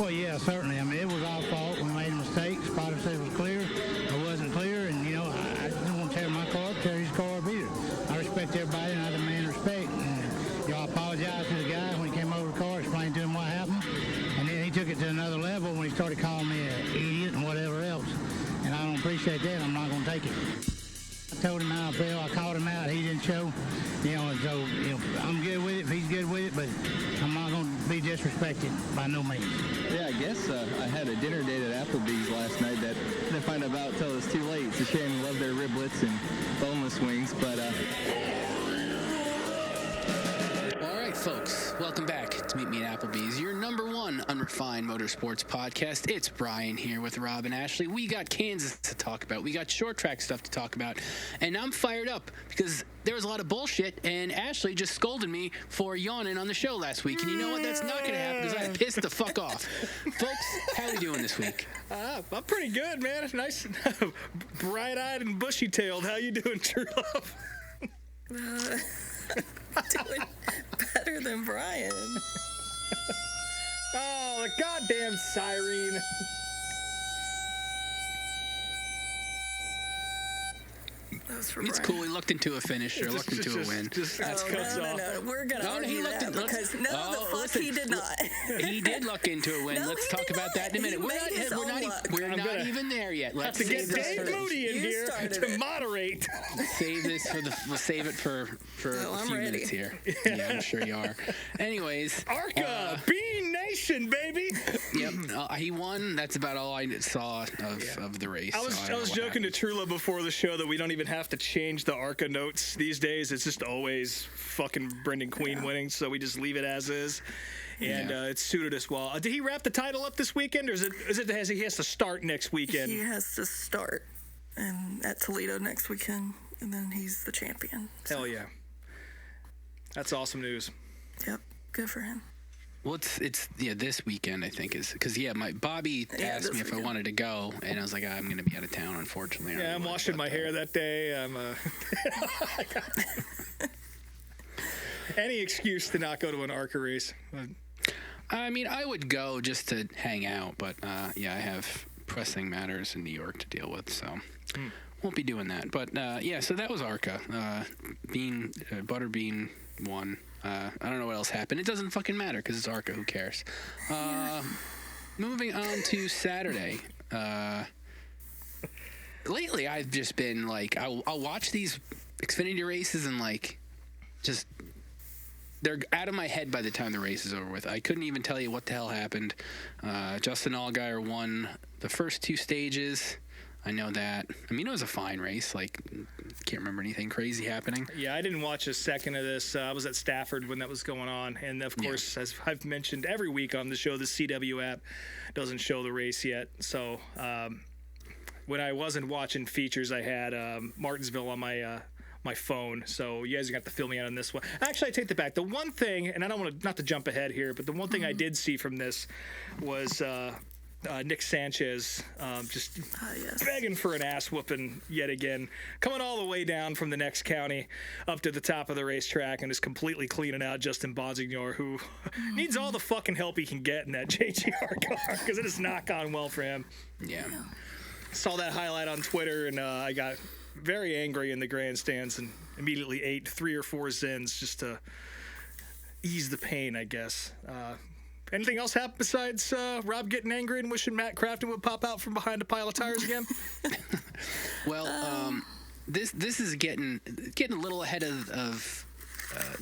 Well, yeah, certainly. I mean, it was our fault. We made a mistake. Spotter said it was clear. It wasn't clear, and, I didn't want to tear my car up, tear his car up either. I respect everybody, and I demand respect. And, I apologized to the guy when he came over the car, explained to him what happened, and then he took it to another level when he started calling me an idiot and whatever else. And I don't appreciate that. I'm not going to take it. I told him how I felt. I called him out. He didn't show. And so, I'm good with it if he's good with it, but I'm not going to be disrespected by no means. Yeah, I guess I had a dinner date at Applebee's last night that I didn't find out until it was too late. It's a shame. I love their riblets and boneless wings, but... All right, folks, welcome back to Meet Me at Applebee's, your number one unrefined motorsports podcast. It's Brian here with Rob and Ashley. We got Kansas to talk about. We got short track stuff to talk about. And I'm fired up because there was a lot of bullshit, and Ashley just scolded me for yawning on the show last week. And you know what? That's not going to happen because I pissed the fuck off. Folks, how are we doing this week? I'm pretty good, man. Nice, bright-eyed and bushy-tailed. How you doing, True Love? Doing better than Brian. Oh, the goddamn siren. It's Brian. Cool. He looked into a finish or looked into a win. No. We're going to argue that because the fuck he did not. He did look into a win. No, let's talk about that in a minute. We're not even there yet. Let's have to get Dave Moody in here to moderate. We'll save it for a few minutes here. Yeah, I'm sure you are. Anyways, ARCA, Bean Nation, baby. Yep, he won. That's about all I saw of the race. I was joking to Trula before the show that we don't even have to change the ARCA notes these days. It's just always fucking Brendan Queen winning, so we just leave it as is. And it suited us well. Did he wrap the title up this weekend, or is it he has to start next weekend? He has to start at Toledo next weekend, and then he's the champion. So. Hell yeah. That's awesome news. Yep, good for him. Well, it's this weekend, I think, is because my Bobby asked me if I wanted to go, and I was like, I'm going to be out of town, unfortunately. Yeah, I'm washing my hair that day. I'm any excuse to not go to an ARCA race. I mean, I would go just to hang out, but I have pressing matters in New York to deal with, so won't be doing that. But so that was ARCA. Butterbean won. I don't know what else happened. It doesn't fucking matter because it's ARCA. Who cares? Moving on to Saturday. Lately, I've just been like, I'll watch these Xfinity races and just they're out of my head by the time the race is over with. I couldn't even tell you what the hell happened. Justin Allgaier won the first two stages. I know that. I mean, it was a fine race. Can't remember anything crazy happening. Yeah, I didn't watch a second of this. I was at Stafford when that was going on. And, of course, as I've mentioned every week on the show, the CW app doesn't show the race yet. So when I wasn't watching features, I had Martinsville on my phone. So you guys are going to have to fill me out on this one. Actually, I take that back. The one thing, and I don't want to, not to jump ahead here, but the one thing I did see from this was Nick Sanchez just begging for an ass whooping yet again, coming all the way down from the next county up to the top of the racetrack and just completely cleaning out Justin Bonsignor, who needs all the fucking help he can get in that JGR car because it has not gone well for him. Yeah. Saw that highlight on Twitter and I got very angry in the grandstands and immediately ate 3 or 4 Zens just to ease the pain, I guess. Anything else happen besides Rob getting angry and wishing Matt Crafton would pop out from behind a pile of tires again? Well, this is getting a little ahead of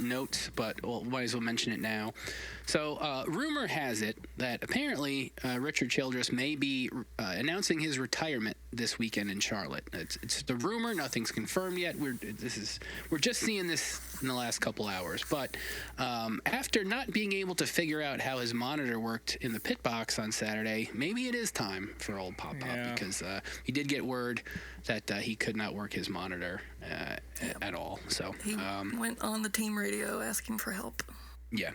notes, but might as well mention it now. So, rumor has it that apparently Richard Childress may be announcing his retirement this weekend in Charlotte. It's the rumor; nothing's confirmed yet. We're just seeing this in the last couple hours. But after not being able to figure out how his monitor worked in the pit box on Saturday, maybe it is time for old Pop because he did get word that he could not work his monitor at all. So he went on the team radio asking for help. Yeah.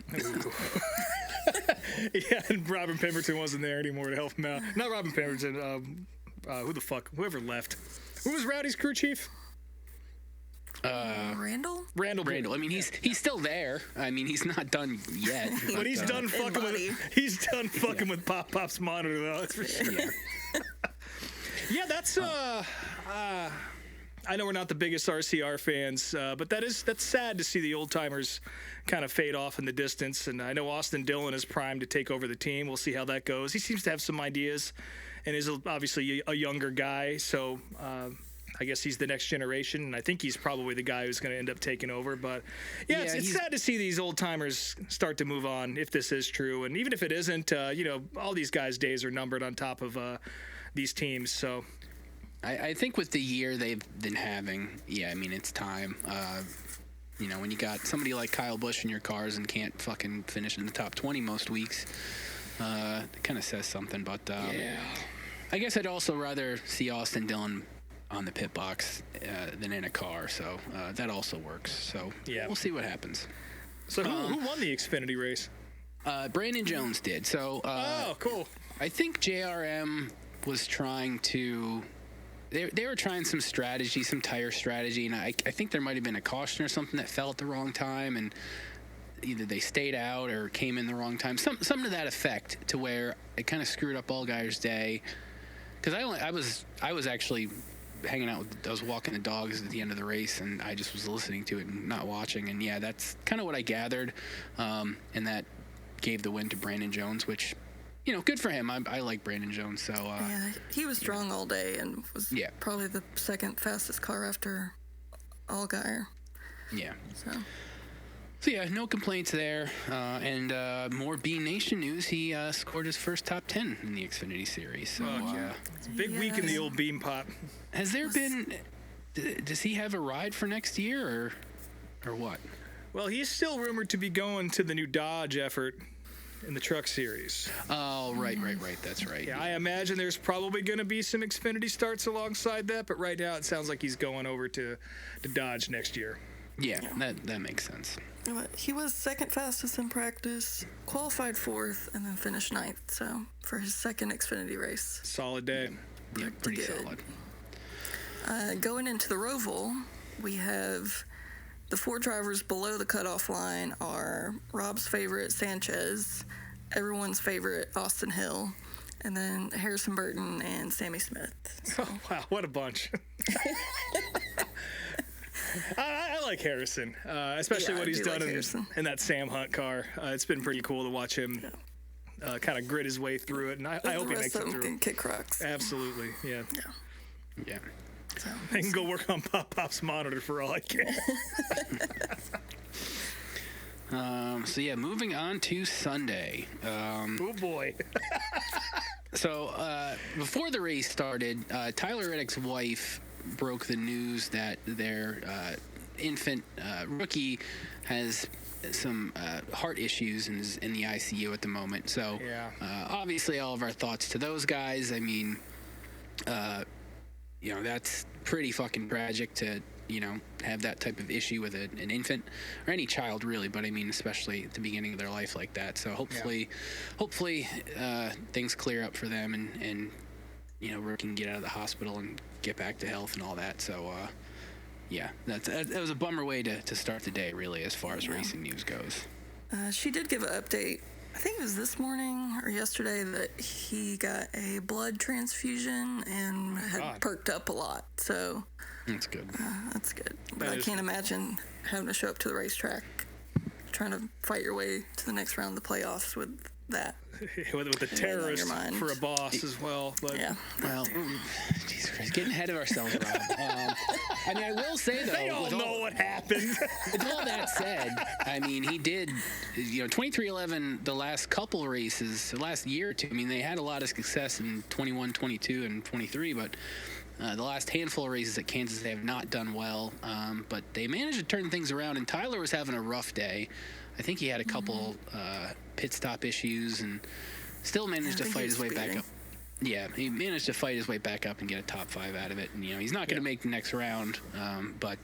Yeah, and Robin Pemberton wasn't there anymore to help him out. Not Robin Pemberton. Whoever left. Who was Rowdy's crew chief? Randall. I mean, he's still there. I mean, he's not done yet. But he's done fucking with Pop's monitor, though. That's for sure. Yeah. Yeah, that's I know we're not the biggest RCR fans, but that's sad to see the old timers kind of fade off in the distance. And I know Austin Dillon is primed to take over the team. We'll see how that goes. He seems to have some ideas, and is obviously a younger guy. So I guess he's the next generation, and I think he's probably the guy who's going to end up taking over. But yeah, it's sad to see these old timers start to move on if this is true, and even if it isn't, all these guys' days are numbered on top of these teams. So. I think with the year they've been having, I mean, it's time. When you got somebody like Kyle Busch in your cars and can't fucking finish in the top 20 most weeks, it kind of says something. But I guess I'd also rather see Austin Dillon on the pit box than in a car. So that also works. So we'll see what happens. So who won the Xfinity race? Brandon Jones did. So cool. I think JRM was trying to... They were trying some strategy, some tire strategy, and I think there might have been a caution or something that fell at the wrong time, and either they stayed out or came in the wrong time, something to that effect, to where it kind of screwed up Allgaier's day. Because I was actually hanging out I was walking the dogs at the end of the race, and I just was listening to it and not watching, and that's kind of what I gathered, and that gave the win to Brandon Jones, which. Good for him. I like Brandon Jones. So he was strong all day and was probably the second fastest car after Allgaier. Yeah. So no complaints there. And more B Nation news. He scored his first top 10 in the Xfinity Series. So it's a big week in the old Beam Pop. Has there been? Does he have a ride for next year or what? Well, he's still rumored to be going to the new Dodge effort. In the Truck Series. Oh, right. That's right. Yeah, I imagine there's probably going to be some Xfinity starts alongside that, but right now it sounds like he's going over to Dodge next year. Yeah. That makes sense. He was second fastest in practice, qualified fourth, and then finished ninth. So for his second Xfinity race. Solid day. Yeah, pretty solid. Going into the Roval, we have... The 4 drivers below the cutoff line are Rob's favorite, Sanchez, everyone's favorite, Austin Hill, and then Harrison Burton and Sammy Smith. So. Oh, wow, what a bunch. I like Harrison, especially what he's done in that Sam Hunt car. It's been pretty cool to watch him kind of grit his way through it, and I hope he makes it through. Can kick rocks. Absolutely, yeah. So, I can go work on Pop's monitor for all I can. Moving on to Sunday. Oh, boy. Before the race started, Tyler Reddick's wife broke the news that their infant rookie has some heart issues and is in the ICU at the moment. So, obviously, all of our thoughts to those guys. I mean... that's pretty fucking tragic to, have that type of issue with an infant or any child really, but I mean, especially at the beginning of their life like that. So hopefully things clear up for them and Rick can get out of the hospital and get back to health and all that. So, that was a bummer way to start the day really, as far as racing news goes. She did give an update. I think it was this morning or yesterday that he got a blood transfusion and had perked up a lot. So that's good. That's good. But I can't imagine having to show up to the racetrack, trying to fight your way to the next round of the playoffs with that. with the terrorist for a boss as well. But well, Jesus Christ, getting ahead of ourselves, Rob. I mean, I will say though, they all know what happened. With all that said, I mean, he did, 23-11, the last couple races, the last year or two. I mean, they had a lot of success in 21, 22, and 23, but the last handful of races at Kansas, they have not done well. But they managed to turn things around, and Tyler was having a rough day. I think he had a couple pit stop issues and still managed to fight his way back up. Yeah, he managed to fight his way back up and get a top 5 out of it. And, he's not going to make the next round, but,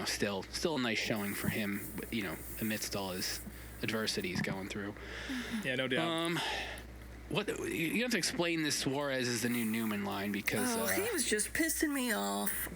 still a nice showing for him, amidst all his adversity he's going through. Yeah, no doubt. You have to explain this Suarez is the new Newman line because... he was just pissing me off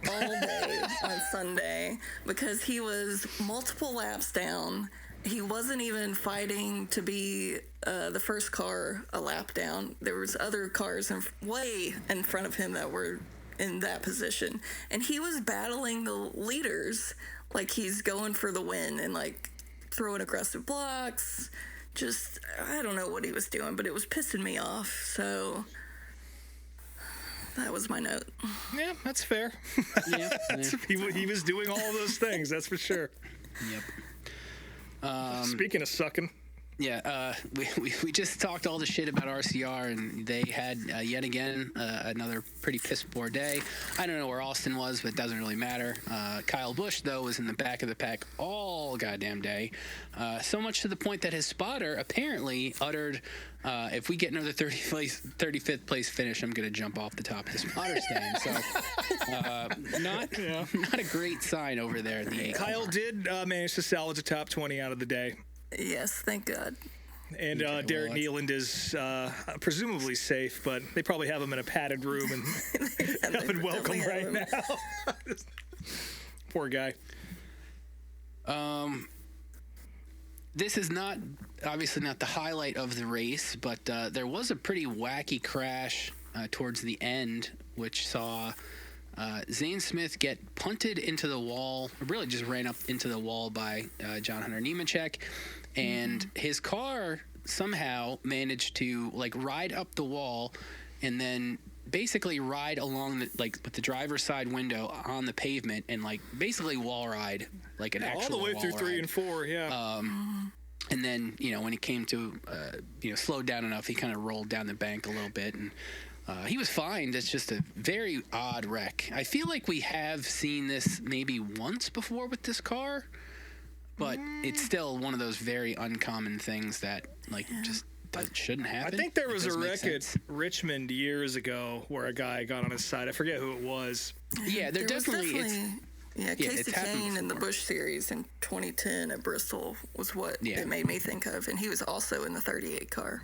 all day on Sunday because he was multiple laps down. He wasn't even fighting to be the first car a lap down. There was other cars way in front of him that were in that position. And he was battling the leaders like he's going for the win and like throwing aggressive blocks. Just, I don't know what he was doing, but it was pissing me off. So that was my note. Yeah, that's fair. Yeah. He was doing all of those things, that's for sure. Yep. Speaking of sucking. Yeah, we just talked all the shit about RCR, and they had yet again another pretty piss poor day. I don't know where Austin was, but it doesn't really matter. Kyle Busch, though, was in the back of the pack all goddamn day, so much to the point that his spotter apparently uttered, if we get another 35th place finish, I'm going to jump off the top of the spotter stand. So not a great sign over there in the 8 Kyle did manage to salvage a top 20 out of the day. Yes, thank God. And Derek Nealand is presumably safe, but they probably have him in a padded room and up and welcome right now. Poor guy. This is obviously not the highlight of the race, but there was a pretty wacky crash towards the end, which saw Zane Smith get punted into the wall, really just ran up into the wall by John Hunter Nemechek, and his car somehow managed to like ride up the wall and then basically ride along with the driver's side window on the pavement and like basically wall ride like an actual all the way wall through 3 ride. and 4, yeah. And then when he came to slowed down enough, he kind of rolled down the bank a little bit and. He was fine. It's just a very odd wreck. I feel like we have seen this maybe once before with this car, but it's still one of those very uncommon things that that shouldn't happen. I think there was a wreck at Richmond years ago where a guy got on his side. I forget who it was. Yeah, there definitely Casey Kane in the Busch Series in 2010 at Bristol was what it made me think of, and he was also in the 38 car.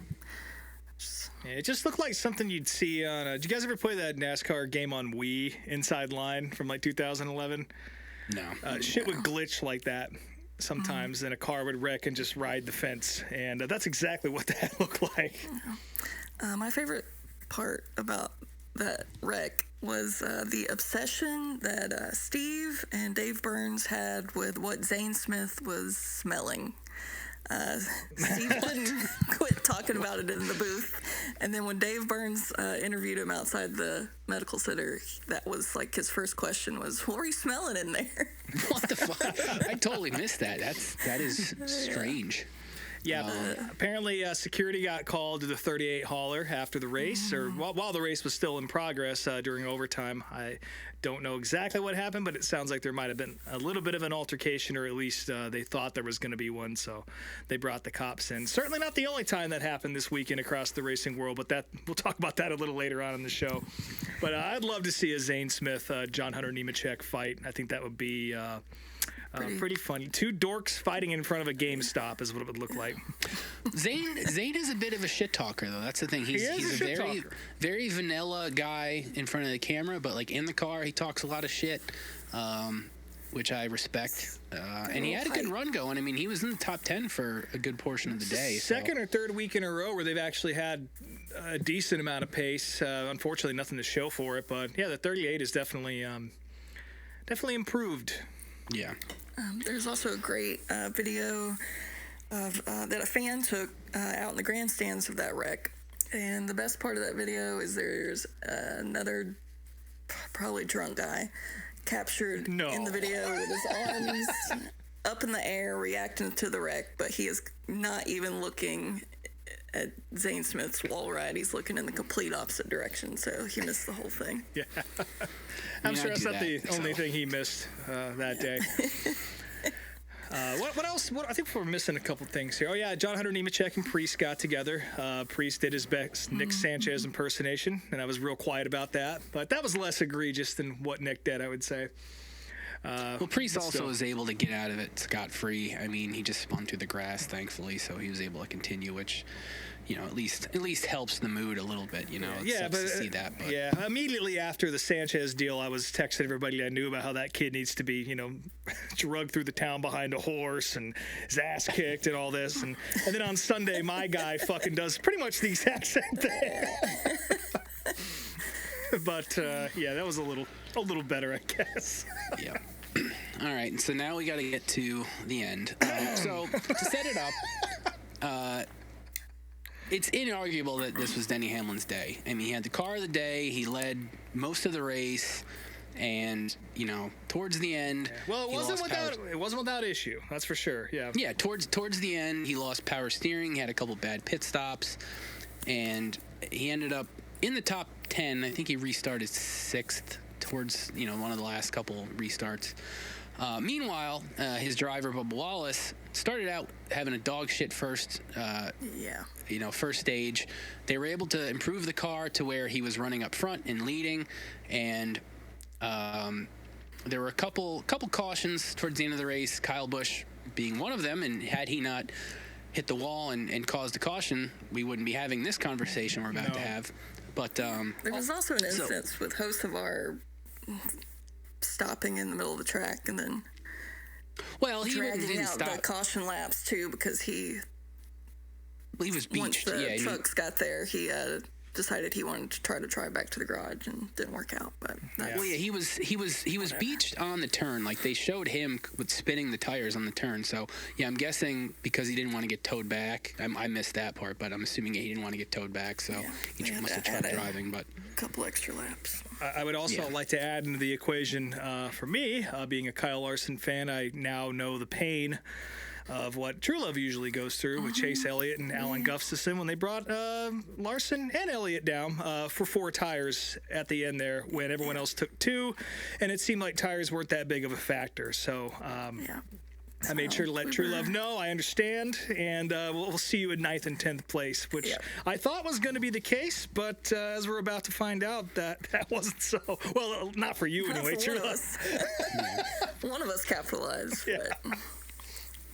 Yeah, it just looked like something you'd see on. Did you guys ever play that NASCAR game on Wii, Inside Line, from like 2011? No. Shit would glitch like that sometimes, and a car would wreck and just ride the fence. And that's exactly what that looked like. My favorite part about that wreck was the obsession that Steve and Dave Burns had with what Zane Smith was smelling. Steve wouldn't quit talking about it in the booth, and then when Dave Burns interviewed him outside the medical center, that was like his first question was, "What were you smelling in there?" What the fuck? I totally missed that. That is strange. Yeah, apparently security got called to the 38 hauler after the race, or while the race was still in progress during overtime. I don't know exactly what happened, but it sounds like there might have been a little bit of an altercation, or at least they thought there was going to be one, so they brought the cops in. Certainly not the only time that happened this weekend across the racing world, but we'll talk about that a little later on in the show. But I'd love to see a Zane Smith, John Hunter Nemechek fight. I think that would be... pretty funny. Two dorks fighting in front of a GameStop is what it would look like. Zane is a bit of a shit talker, though. That's the thing. He's a very vanilla guy in front of the camera, but like in the car, he talks a lot of shit, which I respect. And he had a good run going. I mean, he was in the top 10 for a good portion of the day. Second or third week in a row where they've actually had a decent amount of pace. Unfortunately, nothing to show for it, but yeah, the 38 is definitely improved. Yeah. There's also a great video of that a fan took out in the grandstands of that wreck. And the best part of that video is there's another probably drunk guy captured in the video with his arms up in the air reacting to the wreck, but he is not even looking at Zane Smith's wall ride. He's looking in the complete opposite direction, so he missed the whole thing. Yeah. I'm sure that's not the only thing he missed that day. What else? I think we're missing a couple things here. Oh, yeah, John Hunter Nemechek and Priest got together. Priest did his best Nick Sanchez impersonation, and I was real quiet about that. But that was less egregious than what Nick did, I would say. Well, Priest but also still. was able to get out of it scot-free. I mean, he just spun through the grass, thankfully, so he was able to continue, which, at least helps the mood a little bit. It sucks to see that. But. Yeah, immediately after the Sanchez deal, I was texting everybody I knew about how that kid needs to be, drugged through the town behind a horse and his ass kicked and all this, and then on Sunday, my guy fucking does pretty much the exact same thing. But that was a little better, I guess. Yeah. All right, so now we got to get to the end. So to set it up, it's inarguable that this was Denny Hamlin's day. I mean, he had the car of the day. He led most of the race, and towards the end, well, it wasn't without issue. That's for sure. Yeah. Yeah. Towards the end, he lost power steering. He had a couple bad pit stops, and he ended up in the top 10. I think he restarted 6th towards one of the last couple restarts. Meanwhile, his driver Bubba Wallace started out having a dog shit first first stage. They were able to improve the car to where he was running up front and leading, and there were a couple cautions towards the end of the race, Kyle Busch being one of them, and had he not hit the wall and caused a caution, we wouldn't be having this conversation we're about to have. But there was also an instance with Hocevar stopping in the middle of the track and then dragging out the caution laps too, because he was beached. Once the trucks got there, he decided he wanted to try back to the garage, and didn't work out. But he was beached on the turn. Like, they showed him with spinning the tires on the turn. So I'm guessing because he didn't want to get towed back. I missed that part, but I'm assuming he didn't want to get towed back. So he must have tried driving. But a couple extra laps. I would also like to add into the equation, for me, being a Kyle Larson fan, I now know the pain of what True Love usually goes through with Chase Elliott and Alan Gustafson when they brought Larson and Elliott down for 4 tires at the end there when everyone else took 2, and it seemed like tires weren't that big of a factor. So I made sure to let True Love know I understand, and we'll see you in 9th and 10th place, which I thought was going to be the case, but as we're about to find out, that wasn't so. Well, not for you anyway, True Love. One of us capitalized. Yeah. But.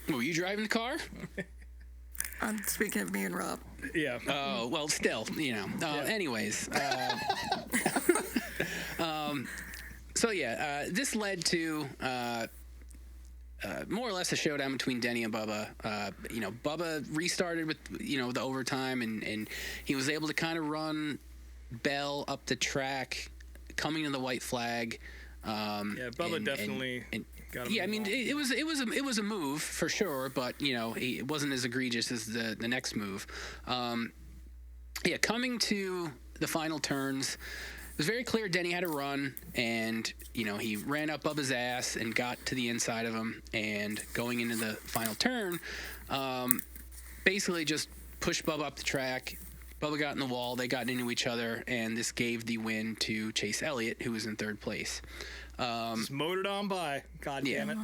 Were you driving the car? I'm speaking of me and Rob. Yeah. Oh, well, still, anyways. This led to more or less a showdown between Denny and Bubba. Bubba restarted with, the overtime, and he was able to kind of run Bell up the track, coming to the white flag. Bubba definitely... I mean, it was a move for sure, but it wasn't as egregious as the next move. Coming to the final turns, it was very clear Denny had a run, and he ran up Bubba's ass and got to the inside of him, and going into the final turn, basically just pushed Bubba up the track. Bubba got in the wall, they got into each other, and this gave the win to Chase Elliott, who was in 3rd place. Just motored on by. God damn it.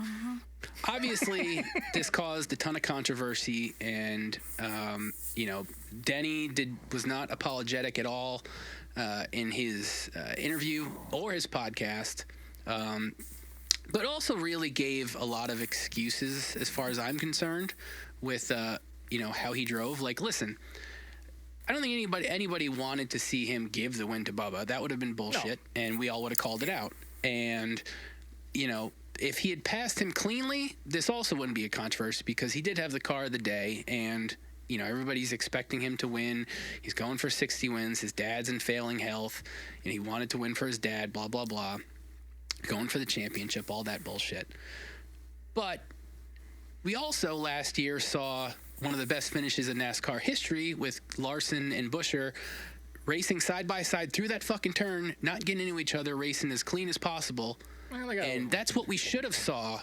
Obviously, this caused a ton of controversy, and Denny was not apologetic at all in his interview or his podcast, but also really gave a lot of excuses as far as I'm concerned with how he drove. Like, listen, I don't think anybody wanted to see him give the win to Bubba. That would have been bullshit, and we all would have called it out. And, if he had passed him cleanly, this also wouldn't be a controversy, because he did have the car of the day, and, everybody's expecting him to win. He's going for 60 wins. His dad's in failing health, and he wanted to win for his dad, blah, blah, blah. Going for the championship, all that bullshit. But we also last year saw one of the best finishes in NASCAR history with Larson and Buescher racing side by side through that fucking turn, not getting into each other, racing as clean as possible. And that's what we should have saw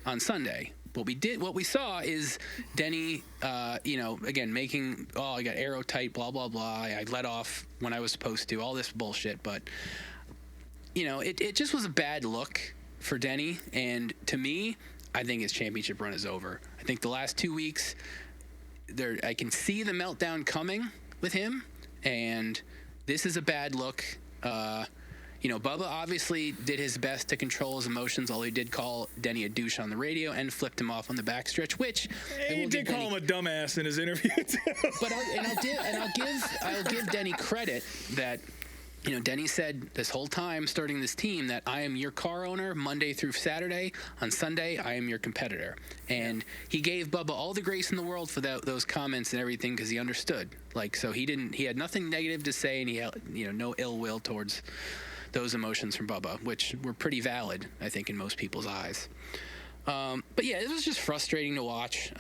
on Sunday. What we saw is Denny, again, making, I got aero tight, blah, blah, blah. I let off when I was supposed to, all this bullshit. But, it just was a bad look for Denny. And to me, I think his championship run is over. I think the last 2 weeks, I can see the meltdown coming with him. And this is a bad look. Bubba obviously did his best to control his emotions, although he did call Denny a douche on the radio and flipped him off on the backstretch, which he did call him a dumbass in his interview too. But I'll give Denny credit that. Denny said this whole time starting this team that I am your car owner Monday through Saturday. On Sunday, I am your competitor. And he gave Bubba all the grace in the world for those comments and everything because he understood. So he had nothing negative to say, and he had, no ill will towards those emotions from Bubba, which were pretty valid, I think, in most people's eyes. But yeah, it was just frustrating to watch.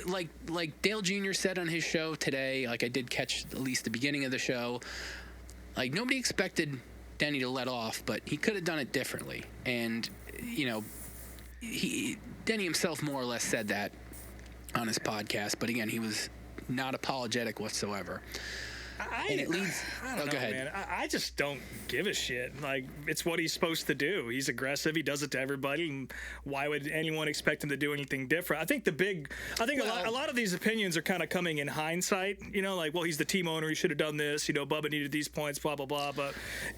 Like Dale Jr. said on his show today, I did catch at least the beginning of the show. Nobody expected Denny to let off, but he could have done it differently. And Denny himself more or less said that on his podcast. But again, he was not apologetic whatsoever. And it leads. I don't know, go ahead. Man. I just don't give a shit. It's what he's supposed to do. He's aggressive. He does it to everybody. And why would anyone expect him to do anything different? I think a lot of these opinions are kind of coming in hindsight. Well, he's the team owner. He should have done this. Bubba needed these points. Blah blah blah. But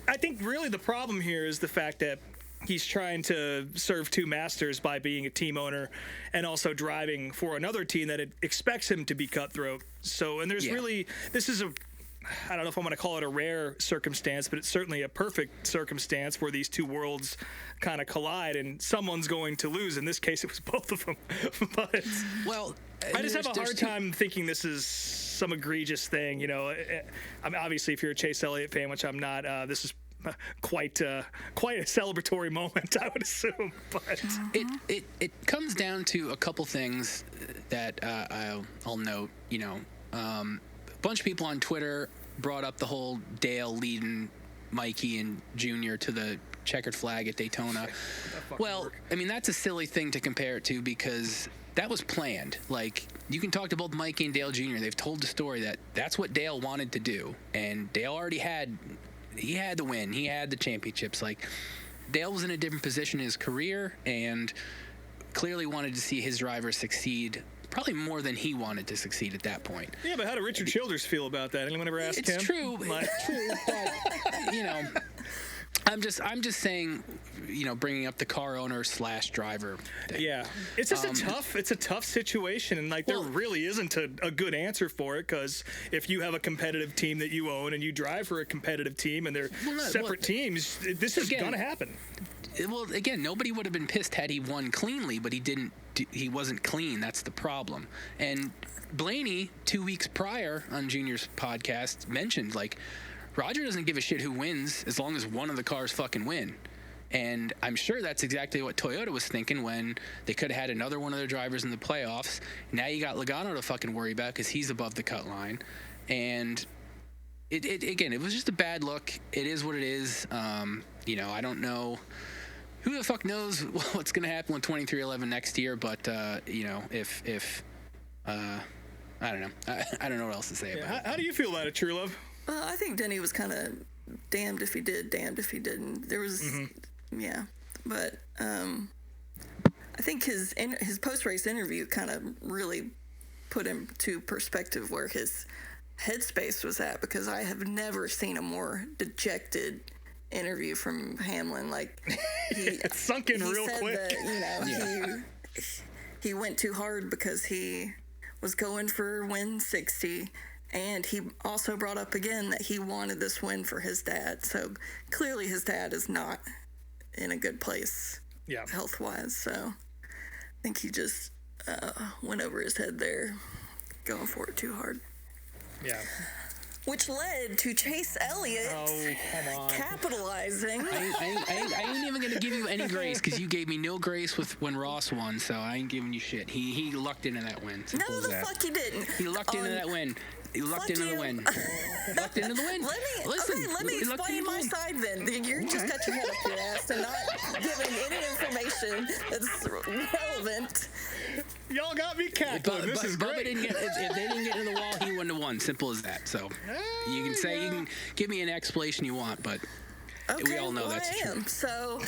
I think really the problem here is the fact that he's trying to serve two masters by being a team owner and also driving for another team that expects him to be cutthroat. So, and this is I don't know if I'm going to call it a rare circumstance, but it's certainly a perfect circumstance where these two worlds kind of collide and someone's going to lose. In this case, it was both of them. But I just have a hard time thinking this is some egregious thing. Obviously, if you're a Chase Elliott fan, which I'm not, this is quite a celebratory moment, I would assume. But it comes down to a couple things that I'll note. A bunch of people on Twitter brought up the whole Dale leading Mikey and Junior to the checkered flag at Daytona. Well, that's a silly thing to compare it to because that was planned. You can talk to both Mikey and Dale Jr. They've told the story that that's what Dale wanted to do, and Dale already had the win. He had the championships. Dale was in a different position in his career and clearly wanted to see his driver succeed. Probably more than he wanted to succeed at that point. Yeah, but how did Richard Childress feel about that? Anyone ever asked him? It's true, but I'm just saying, bringing up the car owner / driver thing. Yeah, it's just a tough situation, and there really isn't a good answer for it because if you have a competitive team that you own and you drive for a competitive team and they're separate teams, this is going to happen. Well, again, nobody would have been pissed had he won cleanly, but he didn't. He wasn't clean. That's the problem. And Blaney, 2 weeks prior on Junior's podcast, mentioned Roger doesn't give a shit who wins as long as one of the cars fucking win. And I'm sure that's exactly what Toyota was thinking when they could have had another one of their drivers in the playoffs. Now you got Logano to fucking worry about because he's above the cut line. And it was just a bad look. It is what it is. I don't know. Who the fuck knows what's going to happen with 2311 next year? But if I don't know. I don't know what else to say about it. How do you feel about it, True Love? Well, I think Denny was kind of damned if he did, damned if he didn't. There was, but I think his post-race interview kind of really put him to perspective where his headspace was at, because I have never seen a more dejected interview from Hamlin. It sunk in real quick. That, he went too hard because he was going for win 60, and he also brought up again that he wanted this win for his dad. So clearly his dad is not in a good place health-wise. So I think he just went over his head there, going for it too hard. Yeah. Which led to Chase Elliott capitalizing. I ain't even going to give you any grace because you gave me no grace when Ross won, so I ain't giving you shit. He lucked into that win. No, the fuck you didn't. He lucked into that win. He lucked into the win. Lucked into the win. Let me explain my side then. You just got your head up your ass and not giving any information that's relevant. Y'all got me cackling. This is great. If they didn't get into the wall, he wouldn't have won. Simple as that. So you can give me an explanation you want, but we all know that's the truth. So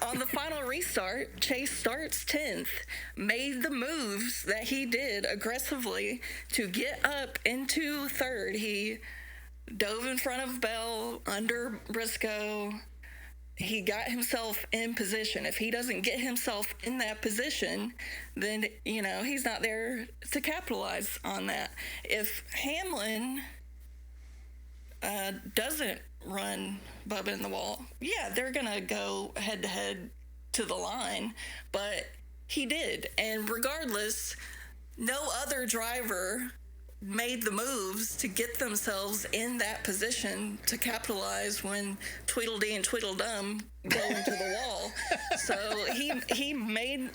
on the final restart, Chase starts 10th, made the moves that he did aggressively to get up into third. He dove in front of Bell, under Briscoe. He got himself in position. If he doesn't get himself in that position, then, he's not there to capitalize on that. If Hamlin doesn't run Bubba in the wall, yeah, they're going to go head-to-head to the line, but he did. And regardless, no other driver made the moves to get themselves in that position to capitalize when Tweedledee and Tweedledum go into the wall. So he made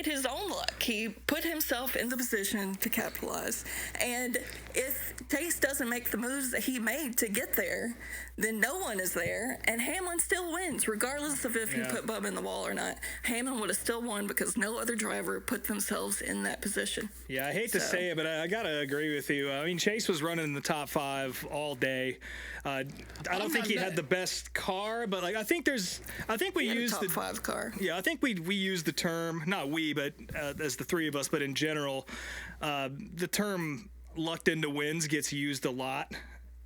his own luck. He put himself in the position to capitalize. And if Chase doesn't make the moves that he made to get there, then no one is there, and Hamlin still wins, regardless of if he put Bubba in the wall or not. Hamlin would have still won because no other driver put themselves in that position. Yeah, I hate to say it, but I gotta agree with you. I mean, Chase was running in the top 5 all day. I don't think he had the best car, but I think we used the top 5 car. Yeah, I think we used the term, not we, but as the three of us, but in general, the term lucked into wins gets used a lot.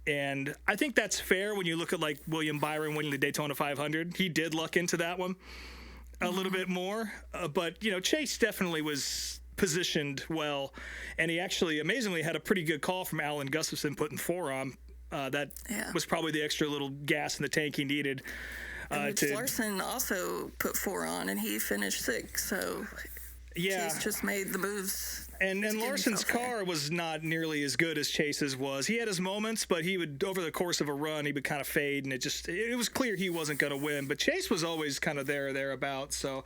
And I think that's fair when you look at William Byron winning the Daytona 500. He did luck into that one a little bit more. But, Chase definitely was positioned well. And he actually amazingly had a pretty good call from Alan Gustafson putting 4 on. That was probably the extra little gas in the tank he needed. And Larson also put 4 on, and he finished 6. So Chase just made the moves. And Larson's car was not nearly as good as Chase's was. He had his moments, but he would, over the course of a run, he would kind of fade, and it was clear he wasn't going to win. But Chase was always kind of there or thereabouts. So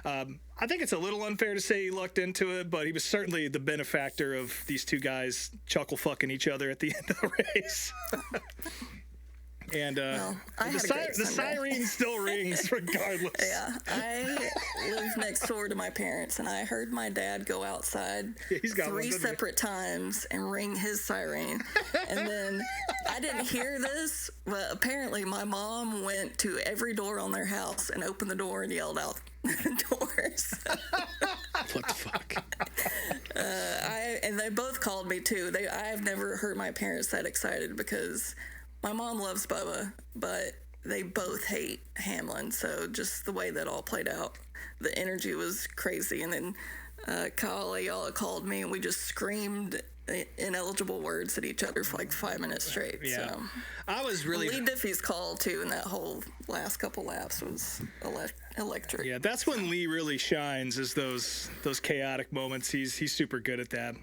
I think it's a little unfair to say he lucked into it, but he was certainly the benefactor of these two guys chuckle fucking each other at the end of the race. And the siren still rings regardless. Yeah, I live next door to my parents, and I heard my dad go outside 3 separate times and ring his siren. And then I didn't hear this, but apparently my mom went to every door on their house and opened the door and yelled out the doors. What the fuck? And they both called me too. I have never heard my parents that excited because my mom loves Bubba, but they both hate Hamlin. So just the way that all played out, the energy was crazy. And then Kyle Ayala called me, and we just screamed ineligible words at each other for 5 minutes straight. Yeah. So I was really... Lee Diffie's call, too, in that whole last couple laps was electric. Yeah, that's when Lee really shines, is those chaotic moments. He's super good at that.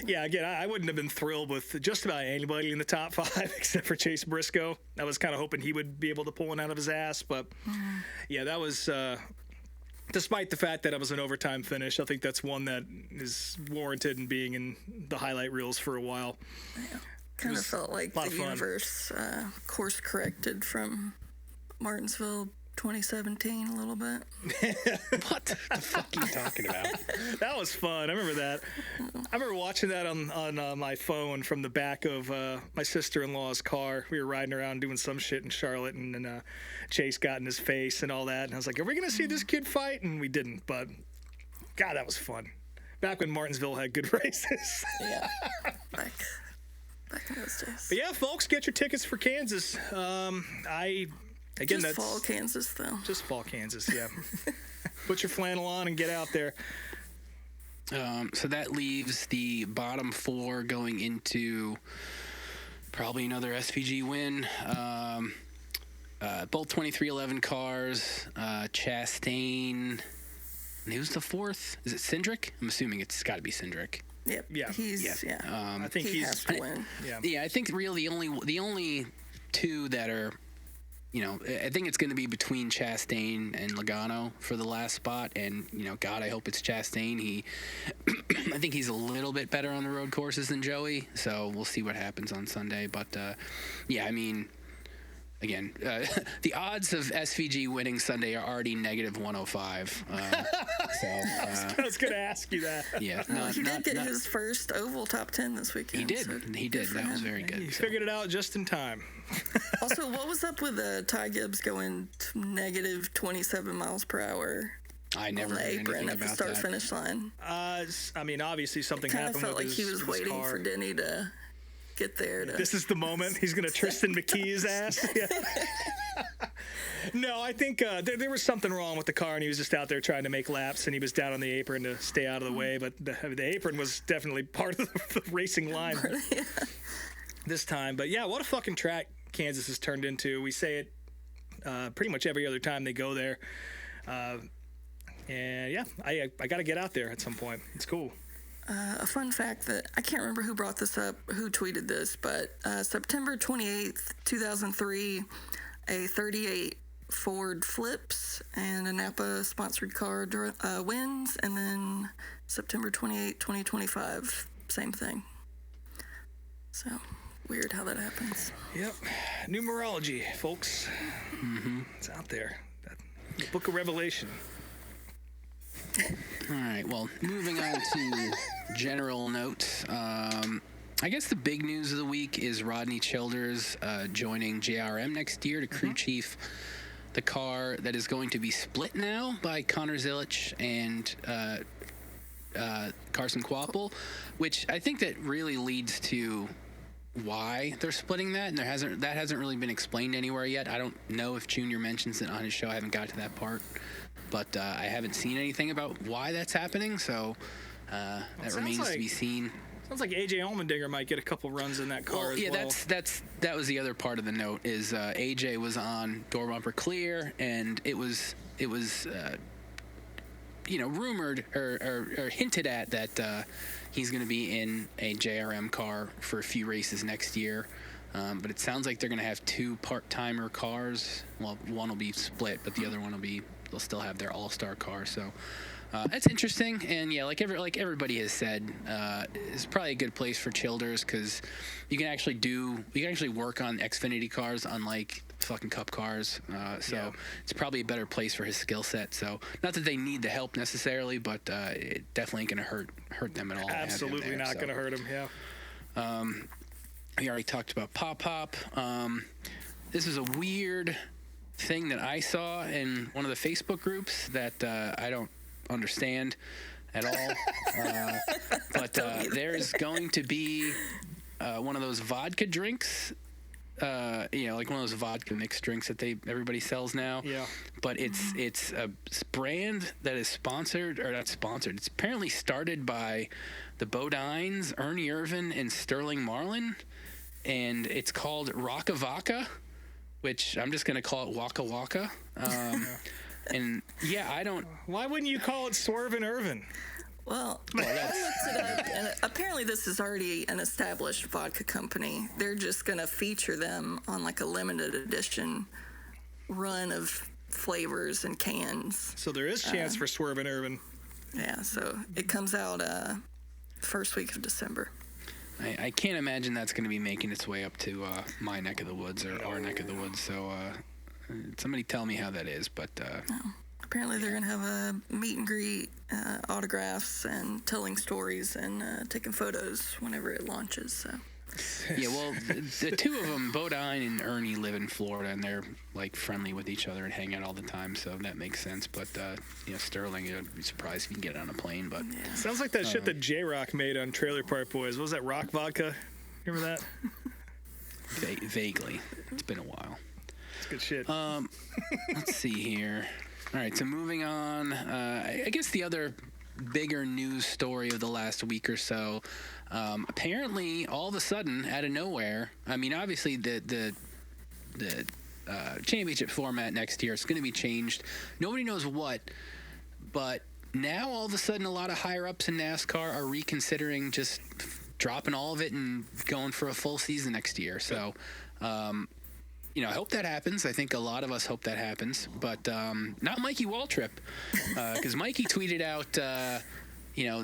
Again, I wouldn't have been thrilled with just about anybody in the top 5 except for Chase Briscoe. I was kind of hoping he would be able to pull one out of his ass, but that was... Despite the fact that it was an overtime finish, I think that's one that is warranted in being in the highlight reels for a while. Yeah. Kind of felt like the universe course corrected from Martinsville 2017 a little bit. What the fuck are you talking about? That was fun. I remember that. I remember watching that on my phone from the back of my sister-in-law's car. We were riding around doing some shit in Charlotte, and then Chase got in his face and all that. And I was like, are we going to see this kid fight? And we didn't, but God, that was fun. Back when Martinsville had good races. Yeah. Back in those days. But yeah, folks, get your tickets for Kansas. Again, just fall Kansas, though. Just fall Kansas, yeah. Put your flannel on and get out there. So that leaves the bottom 4 going into probably another SVG win. Both 2311 cars. Chastain. And who's the 4th? Is it Cindric? I'm assuming it's got to be Cindric. Yep. Yeah. I think he has to win. Yeah, I think really the only 2 that are... I think it's going to be between Chastain and Logano for the last spot. And, God, I hope it's Chastain. I think he's a little bit better on the road courses than Joey. So we'll see what happens on Sunday. But, again, the odds of SVG winning Sunday are already negative 105. I was going to ask you that. Yeah. He did get his first Oval top 10 this weekend. He did. He did. That was very good. He figured it out just in time. Also, what was up with Ty Gibbs going to negative 27 miles per hour? I never on the heard apron anything at the about start-finish line. Obviously something Kind of happened felt with like he was waiting car. for Denny to get there. This is the moment. He's going to Tristan McKee his ass. Yeah. No, I think there was something wrong with the car, and he was just out there trying to make laps, and he was down on the apron to stay out of the way. But the apron was definitely part of the racing line this time. But yeah, what a fucking track Kansas has turned into. We say it pretty much every other time they go there. And yeah, I got to get out there at some point. It's cool. A fun fact that I can't remember who brought this up, who tweeted this, but September 28th, 2003, a 38 Ford flips and a Napa sponsored car wins, and then September 28, 2025, same thing. So weird how that happens. Yep, numerology, folks. Mm-hmm. It's out there. The Book of Revelation. All right, well, moving on to general notes. I guess the big news of the week is Rodney Childers joining JRM next year to crew chief the car that is going to be split now by Connor Zilich and Carson Kvapil, which I think that really leads to why they're splitting that, and that hasn't really been explained anywhere yet. I don't know if Junior mentions it on his show. I haven't got to that part, but I haven't seen anything about why that's happening, so that remains to be seen. Sounds like AJ Allmendinger might get a couple runs in that car as well. Yeah, that was the other part of the note is AJ was on Door Bumper Clear, and it was rumored or hinted at that he's going to be in a JRM car for a few races next year. But it sounds like they're going to have two part-timer cars. Well, one will be split, but the other one they'll still have their all-star car. So that's interesting. And yeah, like everybody has said, it's probably a good place for Childers because you can actually work on Xfinity cars unlike fucking Cup cars. So it's probably a better place for his skill set. So not that they need the help necessarily, but it definitely ain't going to hurt them at all. Absolutely not going to hurt him. Yeah. We already talked about Pop. This is a weird thing that I saw in one of the Facebook groups that I don't understand at all. But there is going to be one of those vodka drinks, like one of those vodka mixed drinks that everybody sells now. Yeah. But it's a brand that is sponsored, or not sponsored. It's apparently started by the Bodines, Ernie Irvin, and Sterling Marlin. And it's called Rocka Vodka, which I'm just going to call it Waka Waka. And yeah, I don't. Why wouldn't you call it Swervin' Irvin? Well, I looked it up, and apparently this is already an established vodka company. They're just going to feature them on like a limited edition run of flavors and cans. So there is chance for Swervin' Irvin. Yeah, so it comes out first week of December. I can't imagine that's going to be making its way up to my neck of the woods or our neck of the woods. So somebody tell me how that is. But apparently they're going to have a meet and greet, autographs, and telling stories and taking photos whenever it launches. So. Yeah, well, the two of them, Bodine and Ernie, live in Florida, and they're like friendly with each other and hang out all the time, so that makes sense. But Sterling, I'd be surprised if he can get on a plane. But sounds like that shit that J-Rock made on Trailer Park Boys. What was that, Rock Vodka? Remember that? Vaguely, it's been a while. It's good shit. Let's see here. All right, so moving on. I guess the other bigger news story of the last week or so. Apparently, all of a sudden, out of nowhere, I mean, obviously the championship format next year is going to be changed. Nobody knows what, but now all of a sudden, a lot of higher ups in NASCAR are reconsidering just dropping all of it and going for a full season next year. So, I hope that happens. I think a lot of us hope that happens, but not Mikey Waltrip, because Mikey tweeted out,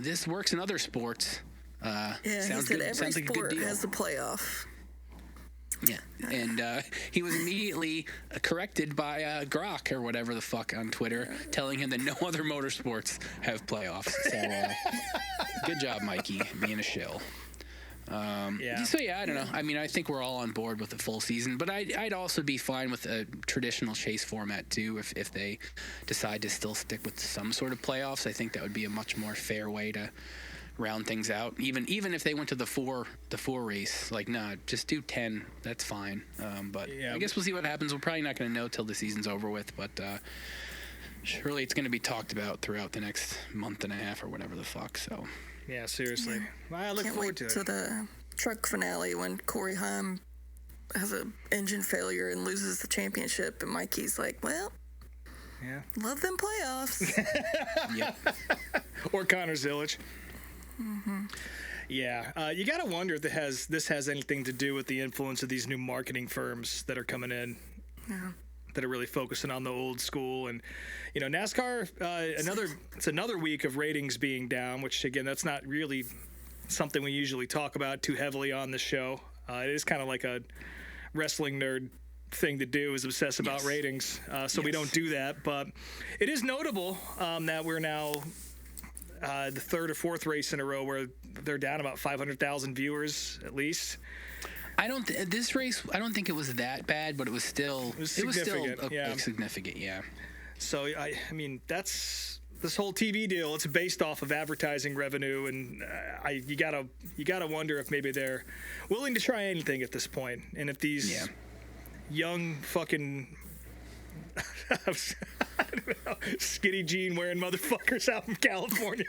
this works in other sports. Yeah, sounds he said good. every Sounds like a good sport deal. has a playoff. Yeah, and he was immediately corrected by Grok or whatever the fuck on Twitter, telling him that no other motorsports have playoffs. So good job, Mikey, being a shill. So yeah, I don't know. I mean, I think we're all on board with the full season, but I'd also be fine with a traditional chase format too if they decide to still stick with some sort of playoffs. I think that would be a much more fair way to round things out. Even if they went to the four race, like, nah, just do 10. That's fine. But Yeah. I guess we'll see what happens. We're probably not going to know till the season's over with, but surely it's going to be talked about throughout the next month and a half or whatever the fuck. So Yeah, seriously. I look Can't forward wait to it. to the truck finale when Corey Haim has an engine failure and loses the championship, and Mikey's like, well, Yeah. love them playoffs. yeah. Or Connor Zilic. Yeah, you got to wonder if this has anything to do with the influence of these new marketing firms that are coming in, that are really focusing on the old school. And NASCAR, it's another week of ratings being down, which again, that's not really something we usually talk about too heavily on the show. It is kind of like a wrestling nerd thing to do, is obsess about ratings. So we don't do that, but it is notable that we're now the third or fourth race in a row where they're down about 500,000 viewers at least. This race, I don't think it was that bad, but it was still significant, yeah. significant, yeah. So I mean, that's this whole TV deal. It's based off of advertising revenue, and you gotta wonder if maybe they're willing to try anything at this point, and if these young fucking I don't know, skinny jean wearing motherfuckers out from California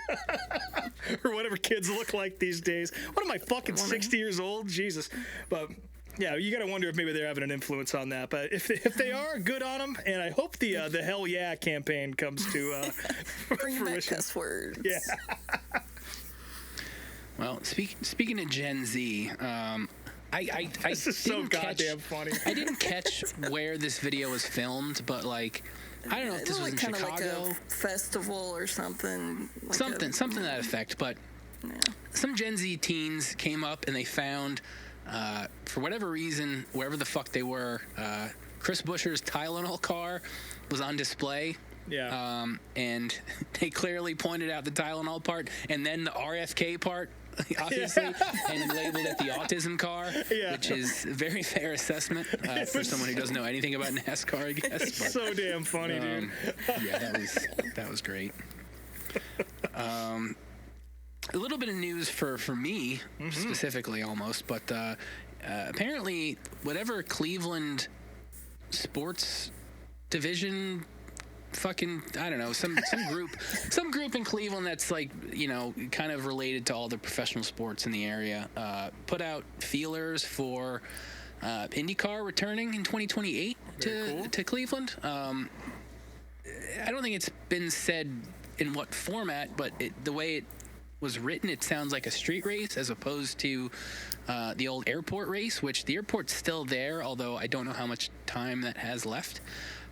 or whatever kids look like these days. What am I, fucking 60 years old? Jesus. But yeah, you got to wonder if maybe they're having an influence on that. But if they are, good on them. And I hope the Hell Yeah campaign comes to Bring back fruition. cuss words. Yeah. Well, speaking of Gen Z, I This is so didn't catch- goddamn funny. I didn't catch where this video was filmed, but like, I don't know if this was in kind of Chicago. like a festival or something. Like something to that effect. But some Gen Z teens came up and they found, for whatever reason, wherever the fuck they were, Chris Buescher's Tylenol car was on display. Yeah. And they clearly pointed out the Tylenol part and then the RFK part, obviously, and labeled it the autism car, which is a very fair assessment for someone who doesn't know anything about NASCAR, I guess. But, so damn funny, dude. Yeah, that was great. A little bit of news for me specifically, almost, but apparently, whatever Cleveland sports division, fucking, I don't know, some group in Cleveland that's like, kind of related to all the professional sports in the area, put out feelers for IndyCar returning in 2028 to Cleveland. I don't think it's been said in what format, but the way it was written, it sounds like a street race as opposed to the old airport race, which the airport's still there, although I don't know how much time that has left.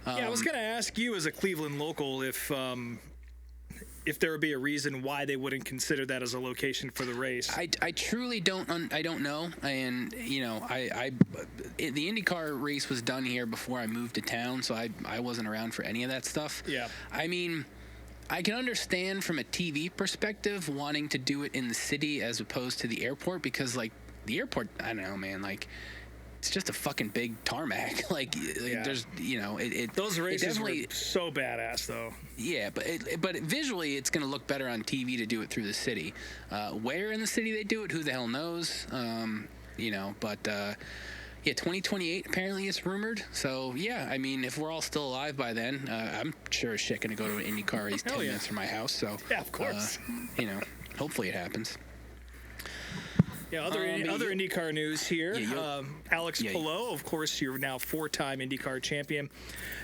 Yeah, I was going to ask you as a Cleveland local if there would be a reason why they wouldn't consider that as a location for the race. I truly don't know, and the IndyCar race was done here before I moved to town, so I wasn't around for any of that stuff. Yeah. I mean, I can understand from a TV perspective wanting to do it in the city as opposed to the airport, because like the airport, I don't know, man, like, it's just a fucking big tarmac. There's, those races were definitely so badass, though. Yeah, but visually, it's going to look better on TV to do it through the city. Where in the city they do it, who the hell knows? But 2028 apparently it's rumored. So yeah, I mean, if we're all still alive by then, I'm sure as shit going to go to an IndyCar race 10 minutes from my house. So yeah, of course. Hopefully it happens. Yeah, other IndyCar news here. Alex Yeah. Palou, of course, you're now four-time IndyCar champion.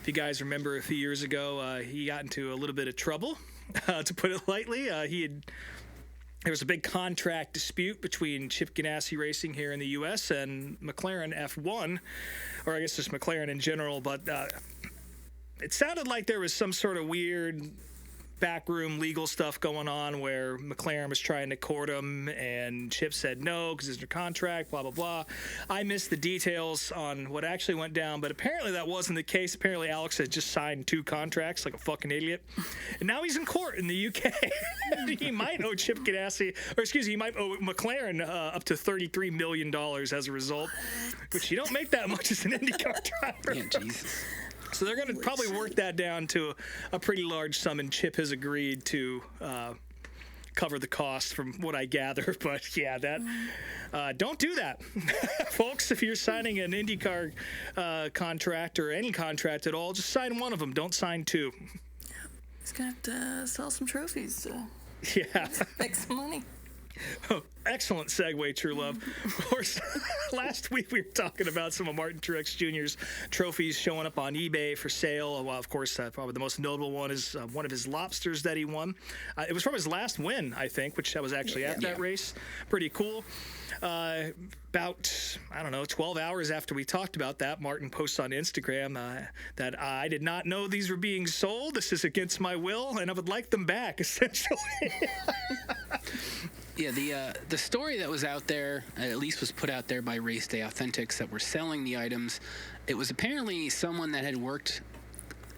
If you guys remember a few years ago, he got into a little bit of trouble, to put it lightly. There was a big contract dispute between Chip Ganassi Racing here in the U.S. and McLaren F1, or I guess just McLaren in general, but it sounded like there was some sort of weird backroom legal stuff going on where McLaren was trying to court him and Chip said no because it's their contract, blah, blah, blah. I missed the details on what actually went down, but apparently that wasn't the case. Apparently Alex had just signed 2 contracts like a fucking idiot. And now he's in court in the UK. He might owe Chip Ganassi, he might owe McLaren up to $33 million as a result, which you don't make that much as an IndyCar driver. Yeah, Jesus. So they're going to probably work that down to a pretty large sum, and Chip has agreed to cover the cost from what I gather. But yeah, that don't do that, folks. If you're signing an IndyCar contract or any contract at all, just sign one of them. Don't sign two. He's gonna have to sell some trophies to Yeah. make some money. Oh, excellent segue, True Love. Of course, last week we were talking about some of Martin Truex Jr.'s trophies showing up on eBay for sale. Well, of course, probably the most notable one is one of his lobsters that he won. It was from his last win, I think, which I was actually at that race. Pretty cool. About, 12 hours after we talked about that, Martin posts on Instagram that I did not know these were being sold. This is against my will, and I would like them back, essentially. Yeah, the story that was out there, at least was put out there by Race Day Authentics, that were selling the items. It was apparently someone that had worked,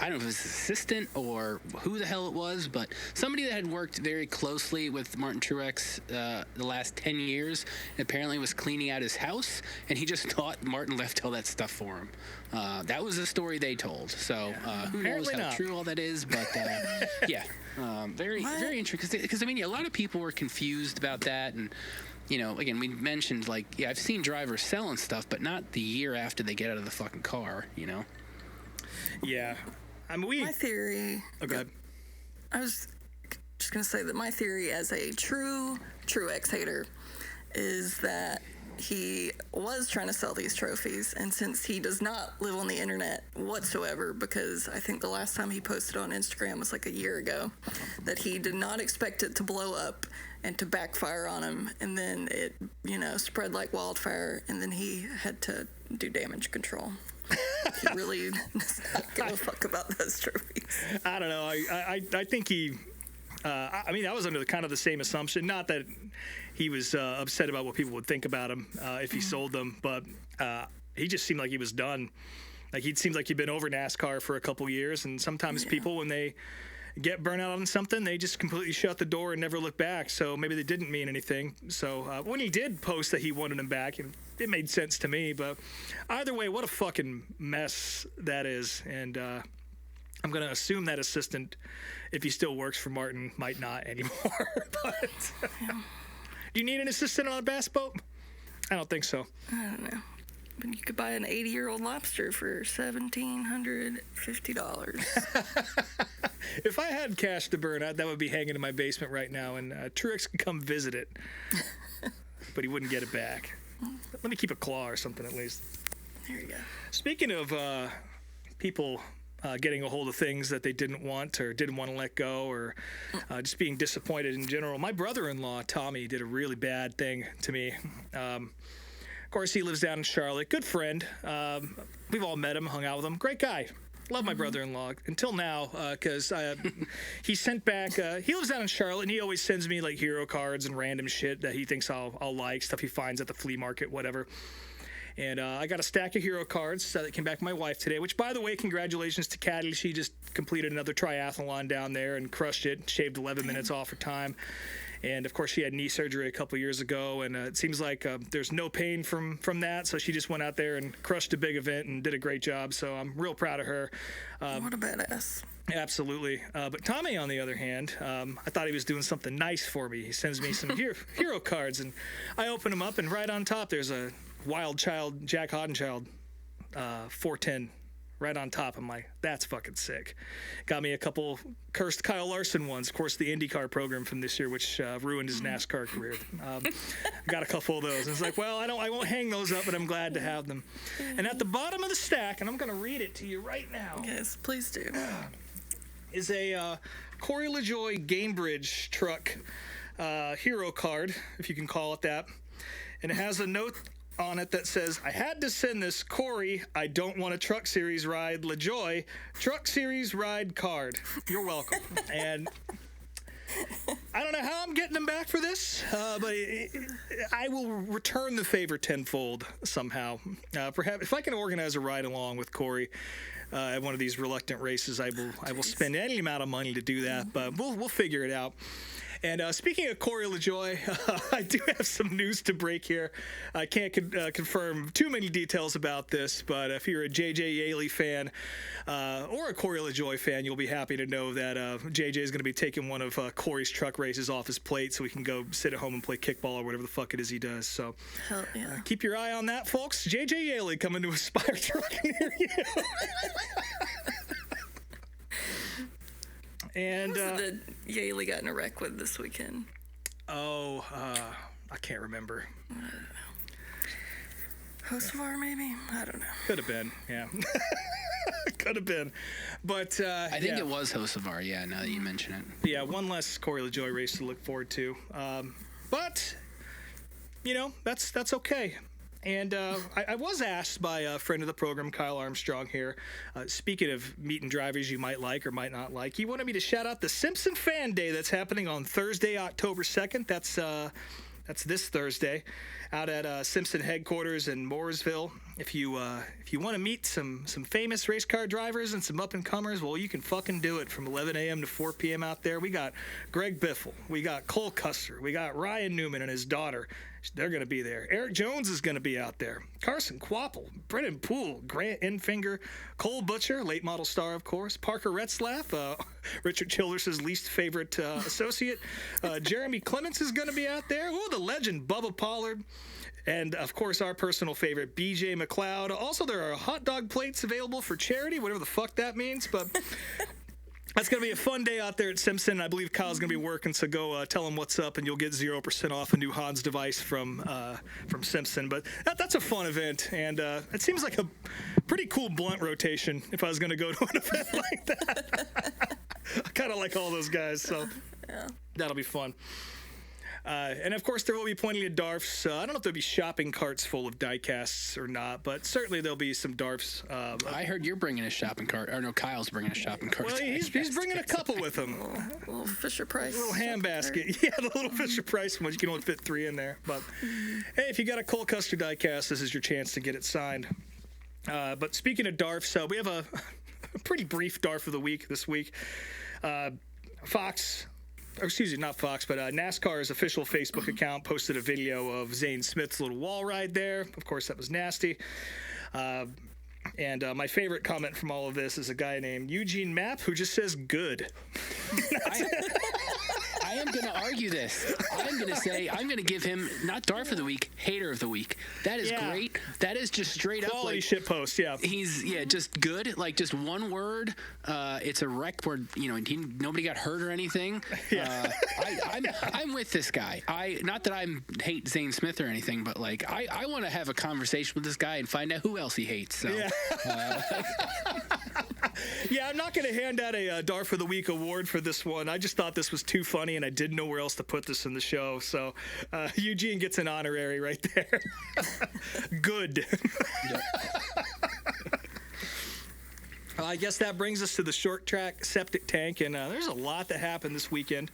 I don't know if it was an assistant or who the hell it was, but somebody that had worked very closely with Martin Truex the last 10 years, and apparently was cleaning out his house, and he just thought Martin left all that stuff for him. That was the story they told. So who knows how true all that is, but yeah. Very interesting, because a lot of people were confused about that, and again, we mentioned I've seen drivers selling stuff, but not the year after they get out of the fucking car, Yeah, My theory. Oh, go ahead. I was just gonna say that my theory, as a true Truex hater, is that he was trying to sell these trophies, and since he does not live on the internet whatsoever, because I think the last time he posted on Instagram was like a year ago, that he did not expect it to blow up and to backfire on him, and then it spread like wildfire, and then he had to do damage control. He really does not give a fuck about those trophies. I don't know. I think he. I was under the same assumption. Not that he was upset about what people would think about him if he sold them, but he just seemed like he was done. Like, he seemed like he'd been over NASCAR for a couple years, and sometimes people, when they get burnt out on something, they just completely shut the door and never look back. So maybe they didn't mean anything. So when he did post that he wanted him back, it made sense to me. But either way, what a fucking mess that is. And I'm going to assume that assistant, if he still works for Martin, might not anymore. But do you need an assistant on a bass boat? I don't think so. I don't know. But you could buy an 80-year-old lobster for $1,750. If I had cash to burn, that would be hanging in my basement right now, and Truex could come visit it. But he wouldn't get it back. Let me keep a claw or something at least. There you go. Speaking of people getting a hold of things that they didn't want or didn't want to let go, or just being disappointed in general, my brother-in-law, Tommy, did a really bad thing to me. Of course, he lives down in Charlotte. Good friend. We've all met him, hung out with him. Great guy. Love my brother-in-law until now, because he sent back. He lives down in Charlotte, and he always sends me hero cards and random shit that he thinks I'll like, stuff he finds at the flea market, whatever. And I got a stack of hero cards that came back from my wife today. Which, by the way, congratulations to Caddy. She just completed another triathlon down there and crushed it. Shaved 11 minutes off her time. And, of course, she had knee surgery a couple years ago, and it seems like there's no pain from that, so she just went out there and crushed a big event and did a great job, so I'm real proud of her. What a badass. Absolutely. But Tommy, on the other hand, I thought he was doing something nice for me. He sends me some hero cards, and I open them up, and right on top there's a Wild Child, Jack Hoddenchild 410. Right on top. I'm like, that's fucking sick. Got me a couple cursed Kyle Larson ones. Of course, the IndyCar program from this year, which ruined his NASCAR career. Got a couple of those. And it's like, well, I won't hang those up, but I'm glad to have them. And at the bottom of the stack, and I'm going to read it to you right now. Yes, please do. Is a Corey LaJoie Gamebridge truck hero card, if you can call it that. And it has a note on it that says, I had to send this Corey, I don't want a Truck Series ride, LaJoie, Truck Series ride card. You're welcome. And I don't know how I'm getting them back for this, but I will return the favor tenfold somehow. Perhaps if I can organize a ride along with Corey at one of these reluctant races, I will spend any amount of money to do that, but we'll figure it out. And speaking of Corey LaJoie, I do have some news to break here. I can't confirm too many details about this, but if you're a JJ Yaley fan or a Corey LaJoie fan, you'll be happy to know that JJ is going to be taking one of Corey's truck races off his plate so he can go sit at home and play kickball or whatever the fuck it is he does. So Hell yeah. keep your eye on that, folks. JJ Yaley coming to Aspire Trucking near you. And That Yaley got in a wreck with this weekend. I can't remember. Hocevar, maybe? I don't know. Could have been, yeah. Could have been. But I think it was Hocevar, yeah, now that you mention it. Yeah, one less Corey LaJoie race to look forward to. But, you know, that's okay. And I was asked by a friend of the program, Kyle Armstrong here, speaking of meeting drivers you might like or might not like, he wanted me to shout out the Simpson Fan Day that's happening on Thursday, October 2nd. That's this Thursday out at Simpson headquarters in Mooresville. If you want to meet some famous race car drivers and some up-and-comers, well, you can fucking do it from 11 a.m. to 4 p.m. out there. We got Greg Biffle. We got Cole Custer. We got Ryan Newman and his daughter. They're going to be there. Eric Jones is going to be out there. Carson Quapple, Brennan Poole, Grant Enfinger, Cole Butcher, late model star, of course, Parker Retzlaff, Richard Childress's least favorite associate. Jeremy Clements is going to be out there. Ooh, the legend Bubba Pollard. And, of course, our personal favorite, BJ McLeod. Also, there are hot dog plates available for charity, whatever the fuck that means. But that's going to be a fun day out there at Simpson. I believe Kyle's going to be working, so go tell him what's up, and you'll get 0% off a new Hans device from Simpson. But that's a fun event, and it seems like a pretty cool blunt rotation if I was going to go to an event like that. I kind of like all those guys, so that'll be fun. And, of course, there will be plenty of DARFs. I don't know if there'll be shopping carts full of die-casts or not, but certainly there'll be some DARFs. I heard you're bringing a shopping cart. Or no, Kyle's bringing a shopping cart. Well, he's bringing a couple with him. A little Fisher Price. A little hand basket. Yeah, the little Fisher Price ones. You can only fit 3 in there. But, hey, if you got a Cole Custer die-cast, this is your chance to get it signed. But speaking of DARFs, we have a pretty brief DARF of the week this week. Not Fox, but NASCAR's official Facebook account posted a video of Zane Smith's little wall ride there. Of course, that was nasty. And my favorite comment from all of this is a guy named Eugene Mapp who just says good. I am going to argue this. I'm going to give him, not DARF of the week, hater of the week. That is great. That is just straight up quality like shit post, yeah. He's, just good. Like, just one word. It's a wreck where, nobody got hurt or anything. Yeah. I'm with this guy. Not that I hate Zane Smith or anything, but, like, I want to have a conversation with this guy and find out who else he hates. So. Yeah. Yeah, I'm not going to hand out a DARF of the Week award for this one. I just thought this was too funny, and I didn't know where else to put this in the show. So Eugene gets an honorary right there. Good. I guess that brings us to the short track septic tank, and there's a lot that happened this weekend.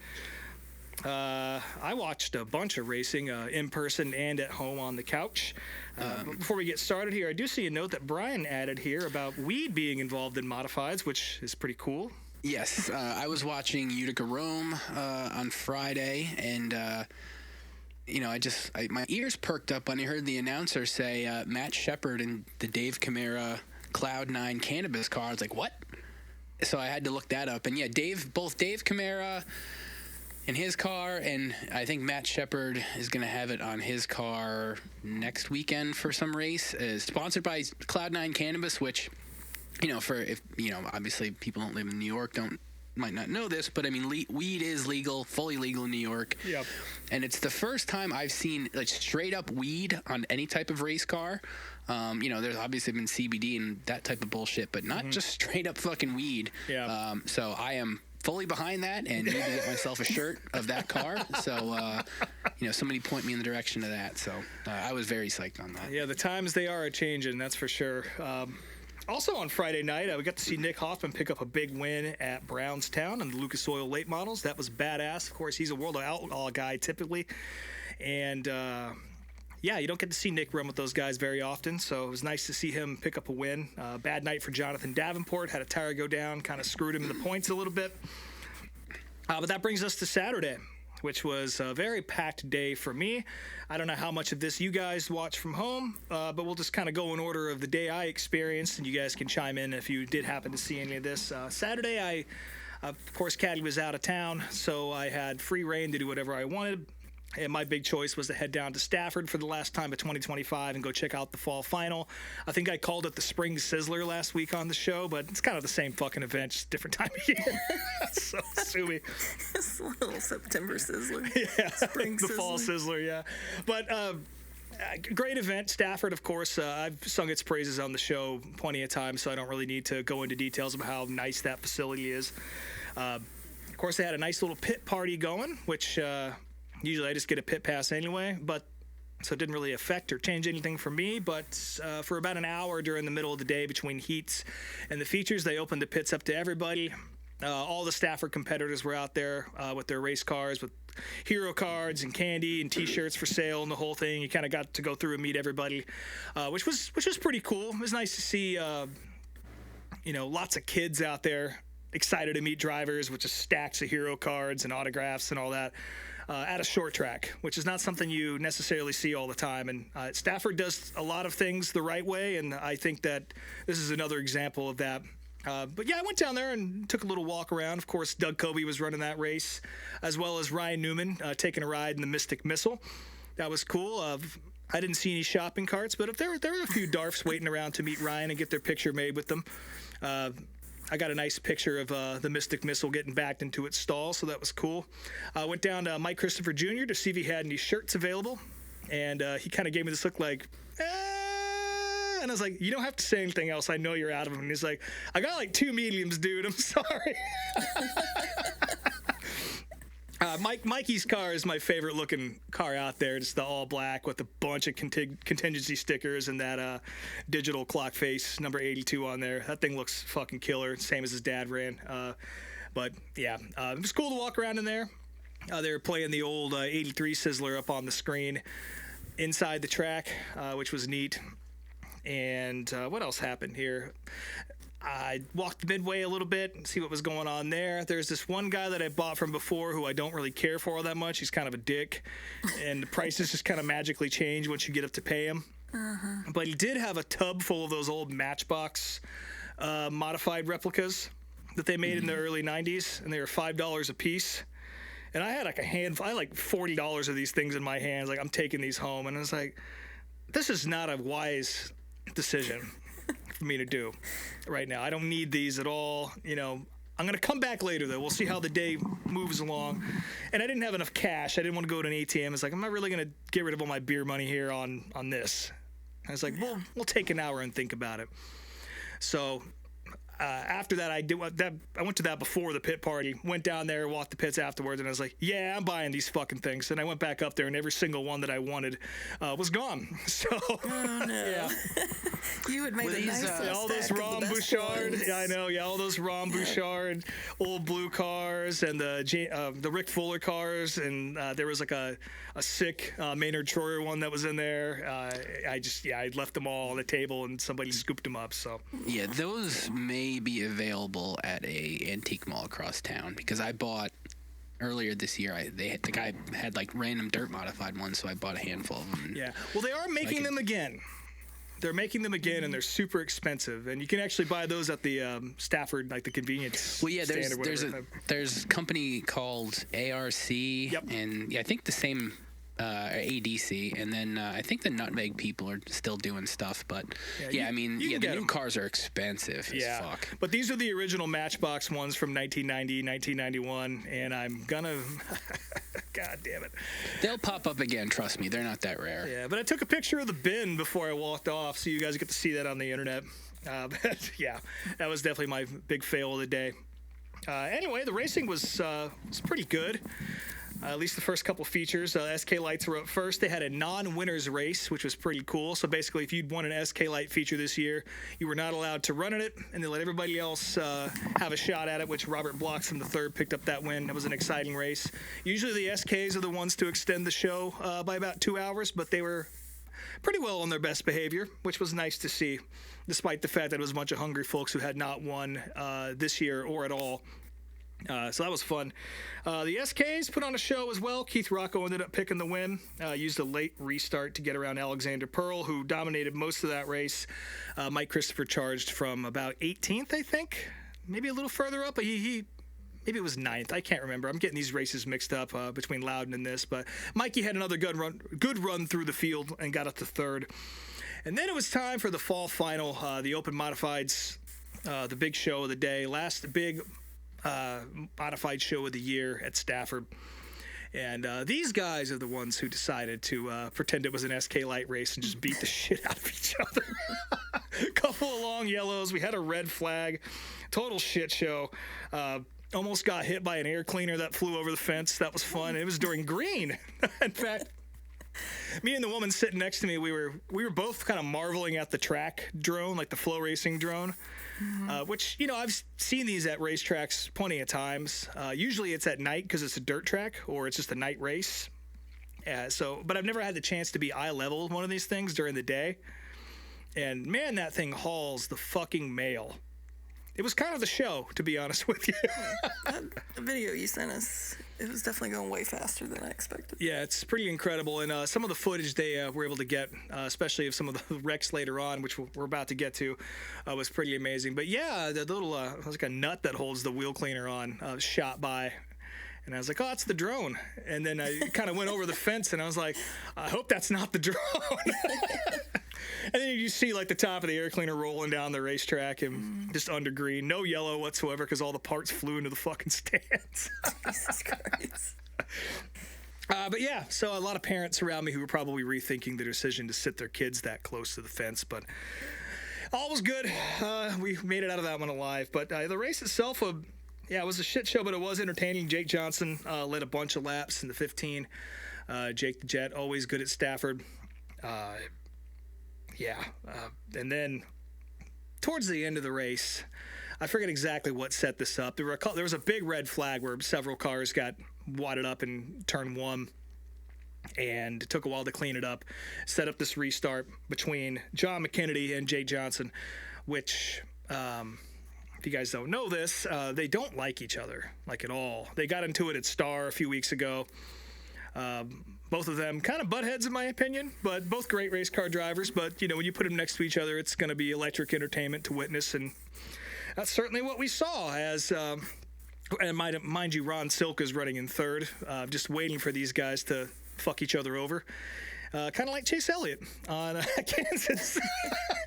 I watched a bunch of racing in person and at home on the couch. Before we get started here, I do see a note that Brian added here about weed being involved in modifieds, which is pretty cool. Yes, I was watching Utica Rome on Friday, and my ears perked up when I heard the announcer say Matt Shepard and the Dave Camara Cloud 9 cannabis car. I was like, what? So I had to look that up, and yeah, both Dave Camara in his car, and I think Matt Shepard is going to have it on his car next weekend for some race. Sponsored by Cloud9 Cannabis, which, obviously people don't live in New York, might not know this, but I mean, weed is legal, fully legal in New York. Yep. And it's the first time I've seen like straight up weed on any type of race car. There's obviously been CBD and that type of bullshit, but not just straight up fucking weed. Yeah. So I am fully behind that and need to get myself a shirt of that car. So, somebody point me in the direction of that. So I was very psyched on that. Yeah, the times they are a-changing, that's for sure. Also on Friday night, we got to see Nick Hoffman pick up a big win at Brownstown in the Lucas Oil Late Models. That was badass. Of course, he's a World of Outlaw guy typically. And, you don't get to see Nick run with those guys very often, so it was nice to see him pick up a win. Bad night for Jonathan Davenport. Had a tire go down, kind of screwed him in the points a little bit. But that brings us to Saturday. which was a very packed day for me. I don't know how much of this you guys watch from home, but we'll just kind of go in order of the day I experienced, and you guys can chime in if you did happen to see any of this. Saturday, of course, Caddy was out of town, so I had free reign to do whatever I wanted. And my big choice was to head down to Stafford for the last time of 2025 and go check out the fall final. I think I called it the Spring Sizzler last week on the show, but it's kind of the same fucking event, just different time of year. So sue me. It's a little September Sizzler. Yeah, Spring the Sizzler. fall Sizzler, yeah. But great event. Stafford, of course, I've sung its praises on the show plenty of times, so I don't really need to go into details about how nice that facility is. Of course, they had a nice little pit party going, which... usually I just get a pit pass anyway, but so it didn't really affect or change anything for me. But for about an hour during the middle of the day between heats and the features, they opened the pits up to everybody. All the Stafford competitors were out there with their race cars, with hero cards and candy and T-shirts for sale and the whole thing. You kind of got to go through and meet everybody, which was pretty cool. It was nice to see, lots of kids out there excited to meet drivers with just stacks of hero cards and autographs and all that. At a short track, which is not something you necessarily see all the time. And Stafford does a lot of things the right way, and I think that this is another example of that. But yeah, I went down there and took a little walk around. Of course, Doug Coby was running that race, as well as Ryan Newman taking a ride in the Mystic Missile. That was cool. I didn't see any shopping carts, but if there were a few Darfs waiting around to meet Ryan and get their picture made with them. I got a nice picture of the Mystic Missile getting backed into its stall, so that was cool. I went down to Mike Christopher Jr. to see if he had any shirts available, and he kind of gave me this look like, and I was like, you don't have to say anything else. I know you're out of them. And he's like, I got like 2 mediums, dude. I'm sorry. Mikey's car is my favorite looking car out there. It's the all black with a bunch of contingency stickers and that digital clock face number 82 on there. That thing looks fucking killer, same as his dad ran. But yeah, it was cool to walk around in there. They were playing the old 83 Sizzler up on the screen inside the track, which was neat. And what else happened here? I walked Midway a little bit and see what was going on there. There's this one guy that I bought from before who I don't really care for all that much. He's kind of a dick, and the prices just kind of magically change once you get up to pay him. Uh-huh. But he did have a tub full of those old Matchbox modified replicas that they made in the early 90s, and they were $5 a piece. And I had like a handful, I had like $40 of these things in my hands. Like, I'm taking these home. And I was like, this is not a wise decision for me to do right now. I don't need these at all. I'm going to come back later, though. We'll see how the day moves along. And I didn't have enough cash. I didn't want to go to an ATM. It's like, I'm not really going to get rid of all my beer money here on this. I was like, we'll take an hour and think about it. So after that, I went to that before the pit party, went down there, walked the pits afterwards, and I was like, yeah, I'm buying these fucking things. And I went back up there, and every single one that I wanted was gone. So, oh, no. Yeah. You would make a nice all those Ron Bouchard, yeah, I know, yeah, all those Ron Bouchard old blue cars and the Rick Fuller cars, and there was like a sick Maynard Troyer one that was in there. I left them all on the table, and somebody scooped them up. So yeah, those may be available at a antique mall across town, because I bought earlier this year. The guy had like random dirt modified ones, so I bought a handful of them. Yeah, well, they are making them again. They're making them again, and they're super expensive. And you can actually buy those at the Stafford, like the convenience. Well, yeah, there's a company called ARC, yep. And yeah, I think the same ADC, and then I think the Nutmeg people are still doing stuff. But the new cars are expensive as fuck. But these are the original Matchbox ones from 1990, 1991, and I'm gonna. God damn it. They'll pop up again, trust me. They're not that rare. Yeah, but I took a picture of the bin before I walked off, so you guys get to see that on the internet. But yeah, that was definitely my big fail of the day. Anyway, the racing was pretty good. At least the first couple features. SK Lights were up first. They had a non-winners race, which was pretty cool. So basically, if you'd won an SK Light feature this year, you were not allowed to run in it, and they let everybody else have a shot at it, which Robert Bloxham III picked up that win. That was an exciting race. Usually the SKs are the ones to extend the show by about 2 hours, but they were pretty well on their best behavior, which was nice to see, despite the fact that it was a bunch of hungry folks who had not won this year or at all. So that was fun. The SKs put on a show as well. Keith Rocco ended up picking the win. Used a late restart to get around Alexander Pearl, who dominated most of that race. Mike Christopher charged from about 18th, I think. Maybe a little further up, but he maybe it was 9th. I can't remember. I'm getting these races mixed up between Loudon and this. But Mikey had another good run through the field and got up to 3rd. And then it was time for the fall final, the Open Modifieds, the big show of the day. Last big modified show of the year at Stafford. And these guys are the ones who decided to pretend it was an SK light race and just beat the shit out of each other. A couple of long yellows. We had a red flag. Total shit show. Almost got hit by an air cleaner that flew over the fence. That was fun. It was during green. In fact, me and the woman sitting next to me, we were both kind of marveling at the track drone, like the flow racing drone. Which, I've seen these at racetracks plenty of times. Usually it's at night because it's a dirt track or it's just a night race. But I've never had the chance to be eye level with one of these things during the day. And man, that thing hauls the fucking mail. It was kind of the show, to be honest with you. The video you sent us, it was definitely going way faster than I expected. Yeah, it's pretty incredible. And some of the footage they were able to get, especially of some of the wrecks later on, which we're about to get to, was pretty amazing. But yeah, the little, it was like a nut that holds the wheel cleaner on, shot by. And I was like, oh, it's the drone. And then I kind of went over the fence and I was like, I hope that's not the drone. And then you see like the top of the air cleaner rolling down the racetrack and just under green. No yellow whatsoever because all the parts flew into the fucking stands. Jesus Christ. But yeah, so a lot of parents around me who were probably rethinking the decision to sit their kids that close to the fence. But all was good. We made it out of that one alive. But the race itself, it was a shit show, but it was entertaining. Jake Johnson led a bunch of laps in the 15. Jake the Jet, always good at Stafford. And then towards the end of the race, I forget exactly what set this up. There was a big red flag where several cars got wadded up in turn 1, and it took a while to clean it up. Set up this restart between John McKennedy and Jake Johnson, which, if you guys don't know this, they don't like each other, like at all. They got into it at Star a few weeks ago. Both of them kind of butt heads in my opinion, but both great race car drivers. But, when you put them next to each other, it's going to be electric entertainment to witness. And that's certainly what we saw and mind you, Ron Silk is running in 3rd, just waiting for these guys to fuck each other over. Kind of like Chase Elliott on Kansas.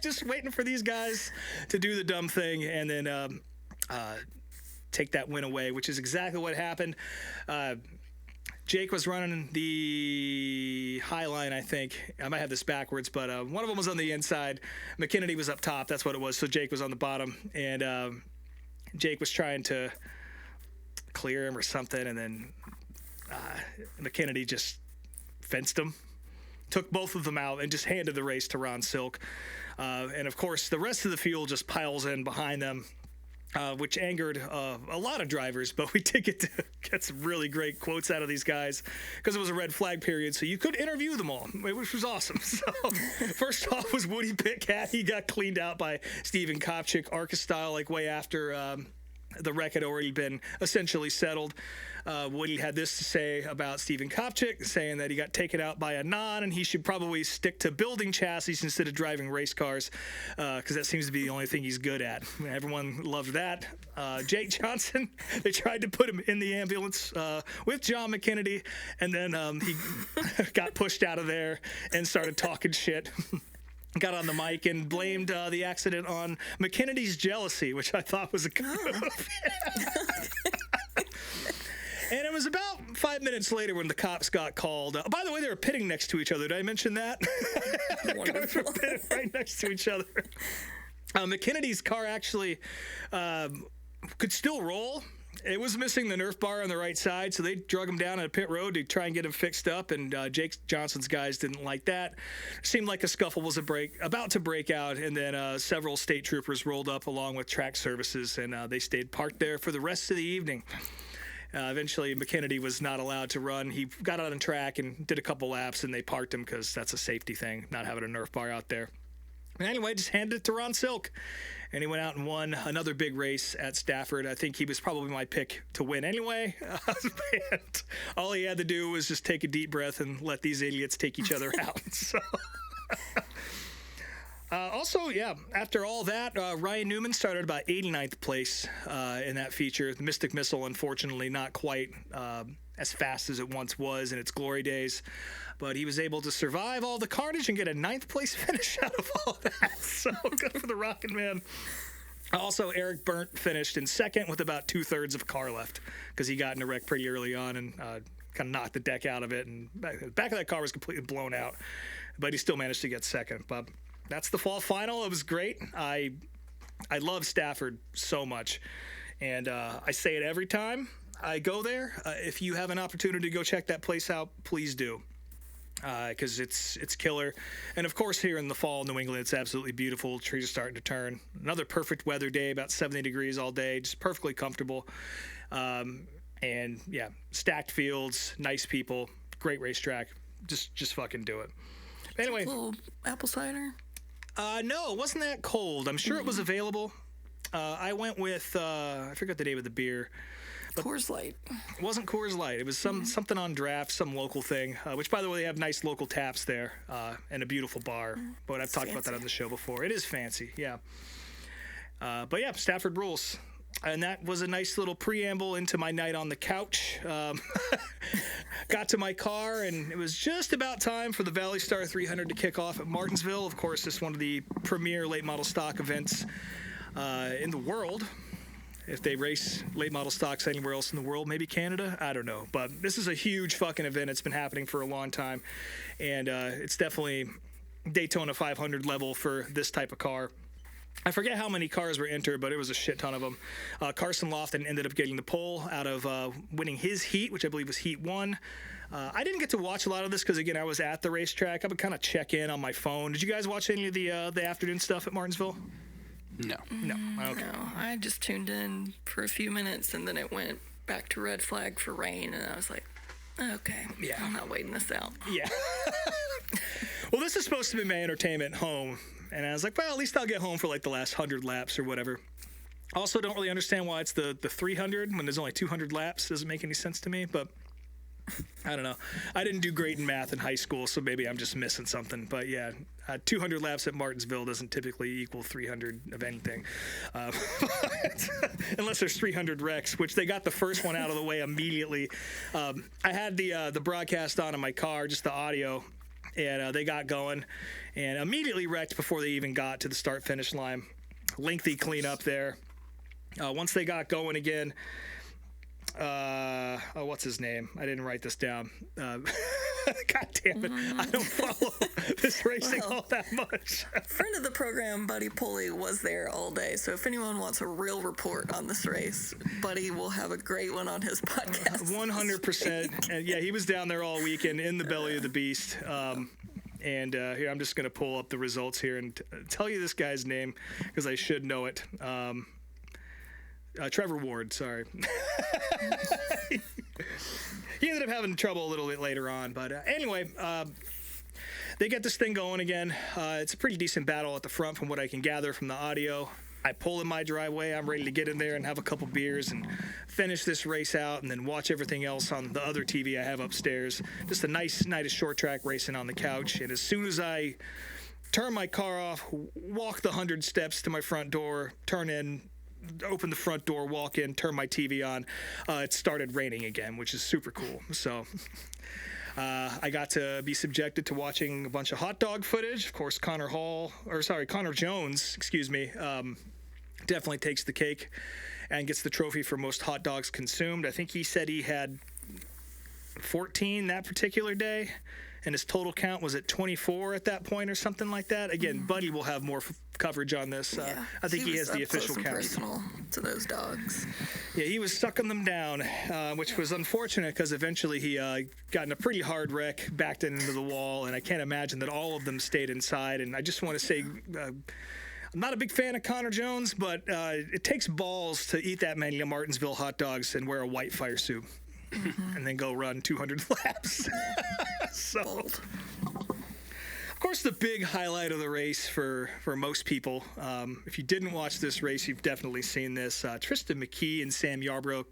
Just waiting for these guys to do the dumb thing and then take that win away, which is exactly what happened. Jake was running the high line, I think. I might have this backwards, but one of them was on the inside. McKennedy was up top. That's what it was. So Jake was on the bottom. And Jake was trying to clear him or something. And then McKennedy just fenced him, took both of them out, and just handed the race to Ron Silk. And, of course, the rest of the field just piles in behind them. Which angered a lot of drivers, but we did get some really great quotes out of these guys because it was a red flag period, so you could interview them all, which was awesome. So first off was Woody Pitcat. He got cleaned out by Steven Kopchik, ARCA style, like way after the wreck had already been essentially settled. Woody had this to say about Steven Kopchik, saying that he got taken out by a non and he should probably stick to building chassis instead of driving race cars because that seems to be the only thing he's good at. Everyone loved that. Jake Johnson, they tried to put him in the ambulance with John McKennedy, and then he got pushed out of there and started talking shit. Got on the mic and blamed the accident on McKennedy's jealousy, which I thought was a good move. And it was about 5 minutes later when the cops got called. By the way, they were pitting next to each other. Did I mention that? The cars were pitting right next to each other. McKennedy's car actually could still roll. It was missing the Nerf bar on the right side, so they drug him down on a pit road to try and get him fixed up, and Jake Johnson's guys didn't like that. Seemed like a scuffle was about to break out, and then several state troopers rolled up along with track services, and they stayed parked there for the rest of the evening. Eventually, McKennedy was not allowed to run. He got out on track and did a couple laps, and they parked him because that's a safety thing, not having a Nerf bar out there. Anyway, just handed it to Ron Silk. And he went out and won another big race at Stafford. I think he was probably my pick to win anyway. And all he had to do was just take a deep breath and let these idiots take each other out. So, also, yeah, after all that, Ryan Newman started about 89th place in that feature. The Mystic Missile, unfortunately, not quite as fast as it once was in its glory days. But he was able to survive all the carnage and get a 9th place finish out of all that. So good for the Rocket Man. Also, Eric Burnt finished in second with about 2/3 of a car left because he got in a wreck pretty early on and kind of knocked the deck out of it. And the back of that car was completely blown out. But he still managed to get second. But that's the fall final. It was great. I love Stafford so much. And I say it every time I go there. If you have an opportunity to go check that place out, please do. Because it's killer. And of course here in the fall in New England, it's absolutely beautiful. Trees are starting to turn. Another perfect weather day, about 70 degrees all day, just perfectly comfortable. And yeah, stacked fields, nice people, great racetrack. Just fucking do it. Anyway. A little apple cider? No, it wasn't that cold. I'm sure it was available. I went with, I forgot the name of the beer. Coors Light. It wasn't Coors Light. It was something on draft, some local thing, which, by the way, they have nice local taps there and a beautiful bar. But I've talked about that on the show before. It is fancy, yeah. But, yeah, Stafford rules. And that was a nice little preamble into my night on the couch. Got to my car, and it was just about time for the Valley Star 300 to kick off at Martinsville. Of course, this is one of the premier late model stock events in the world. If they race late model stocks anywhere else in the world, maybe Canada, I don't know. But this is a huge fucking event. It's been happening for a long time. And it's definitely Daytona 500 level for this type of car. I forget how many cars were entered, but it was a shit ton of them. Carson Lofton ended up getting the pole out of winning his heat, which I believe was Heat 1. I didn't get to watch a lot of this because, again, I was at the racetrack. I would kind of check in on my phone. Did you guys watch any of the afternoon stuff at Martinsville? No. Okay. No, I just tuned in for a few minutes, and then it went back to red flag for rain, and I was like, okay, Yeah. I'm not waiting this out. Yeah. Well, this is supposed to be my entertainment home. And I was like, well, at least I'll get home for like the last 100 laps or whatever. Also, don't really understand why it's the 300 when there's only 200 laps. Doesn't make any sense to me, but I don't know. I didn't do great in math in high school, so maybe I'm just missing something. But yeah, 200 laps at Martinsville doesn't typically equal 300 of anything. Unless there's 300 wrecks, which they got the first one out of the way immediately. I had the broadcast on in my car, just the audio, and they got going and immediately wrecked before they even got to the start-finish line. Lengthy cleanup there. Once they got going again, what's his name? I didn't write this down. God damn it. I don't follow this racing all that much. Friend of the program, Buddy Pulley, was there all day. So if anyone wants a real report on this race, Buddy will have a great one on his podcast. 100%. And yeah, he was down there all weekend in the belly of the beast. And here, I'm just going to pull up the results here and tell you this guy's name because I should know it. Trevor Ward, sorry. He ended up having trouble a little bit later on. But anyway, they get this thing going again. It's a pretty decent battle at the front from what I can gather from the audio. I pull in my driveway. I'm ready to get in there and have a couple beers and finish this race out and then watch everything else on the other TV I have upstairs. Just a nice night of short track racing on the couch. And as soon as I turn my car off, walk the 100 steps to my front door, turn in, open the front door, walk in, turn my TV on, it started raining again, which is super cool. So I got to be subjected to watching a bunch of hot dog footage. Of course, Connor Jones, definitely takes the cake and gets the trophy for most hot dogs consumed. I think he said he had 14 that particular day, and his total count was at 24 at that point or something like that. Again, Buddy will have more coverage on this. Yeah, I think he has the official count. Personal to those dogs. Yeah, he was sucking them down, which was unfortunate because eventually he got in a pretty hard wreck, backed into the wall, and I can't imagine that all of them stayed inside. And I just want to say, I'm not a big fan of Connor Jones, but it takes balls to eat that many Martinsville hot dogs and wear a white fire suit. And then go run 200 laps. So, course, the big highlight of the race for most people, if you didn't watch this race, you've definitely seen this. Tristan McKee and Sam Yarbrough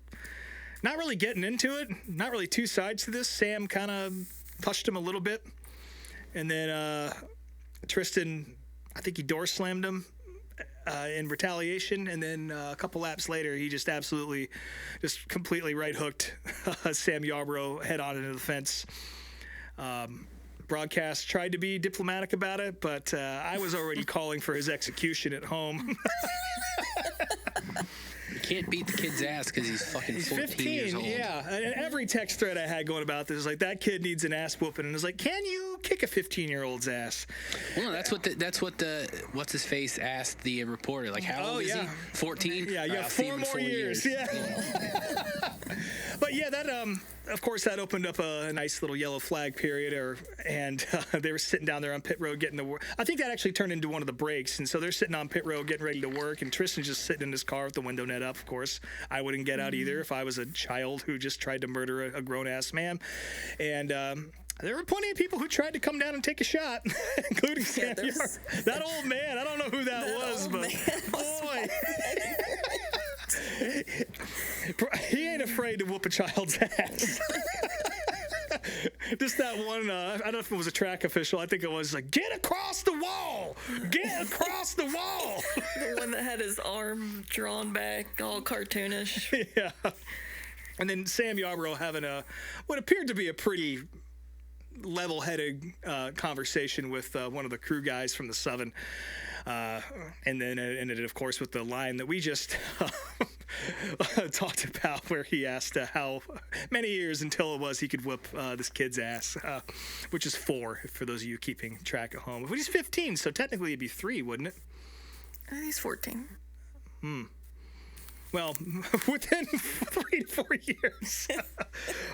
not really getting into it. Not really two sides to this. Sam kind of touched him a little bit. And then Tristan, I think he door slammed him in retaliation. And then a couple laps later, he just completely right hooked Sam Yarbrough head on into the fence. Broadcast tried to be diplomatic about it, but I was already calling for his execution at home. You can't beat the kid's ass because he's fucking 14 years old. Yeah. And every text thread I had going about this is like, that kid needs an ass whooping. And it's like, can you kick a 15-year-old's ass? Well, no, that's what what's his face asked the reporter. Like, how old is he? 14? Yeah, you got 4 more years. Yeah. But yeah, that of course that opened up a nice little yellow flag period, and they were sitting down there on pit road getting to work. I think that actually turned into one of the breaks, and so they're sitting on pit road getting ready to work, and Tristan's just sitting in his car with the window net up. Of course, I wouldn't get out either if I was a child who just tried to murder a grown-ass man. And there were plenty of people who tried to come down and take a shot, including Sam Yarbrough. That old man, I don't know who that was, but boy. He ain't afraid to whoop a child's ass. Just that one, I don't know if it was a track official. I think it was like, get across the wall! Get across the wall! The one that had his arm drawn back, all cartoonish. Yeah. And then Sam Yarbrough having what appeared to be a pretty level-headed conversation with one of the crew guys from the Southern. And then it ended, of course, with the line that we just talked about, where he asked how many years until it was he could whip this kid's ass, which is 4 for those of you keeping track at home. But he's 15, so technically it'd be 3, wouldn't it? He's 14. Well, within 3 to 4 years,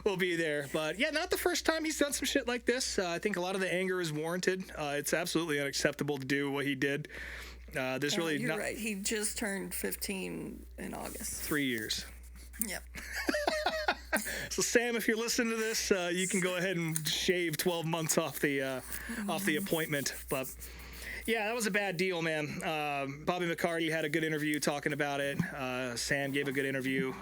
we'll be there. But yeah, not the first time he's done some shit like this. I think a lot of the anger is warranted. It's absolutely unacceptable to do what he did. There's really you're right. He just turned 15 in August. 3 years. Yep. So Sam, if you're listening to this, you can go ahead and shave 12 months off the appointment. But yeah, that was a bad deal, man. Bobby McCarty had a good interview talking about it. Sam gave a good interview.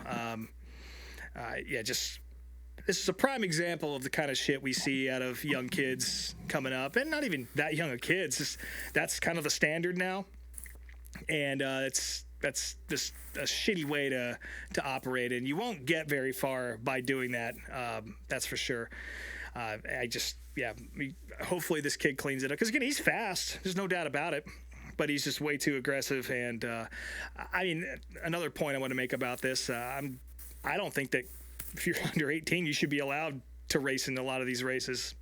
This is a prime example of the kind of shit we see out of young kids coming up, and not even that young of kids. That's kind of the standard now, and that's just a shitty way to operate, and you won't get very far by doing that. That's for sure. Hopefully this kid cleans it up, because again, he's fast. There's no doubt about it, but he's just way too aggressive. And I mean, another point I want to make about this, I don't think that if you're under 18, you should be allowed to race in a lot of these races.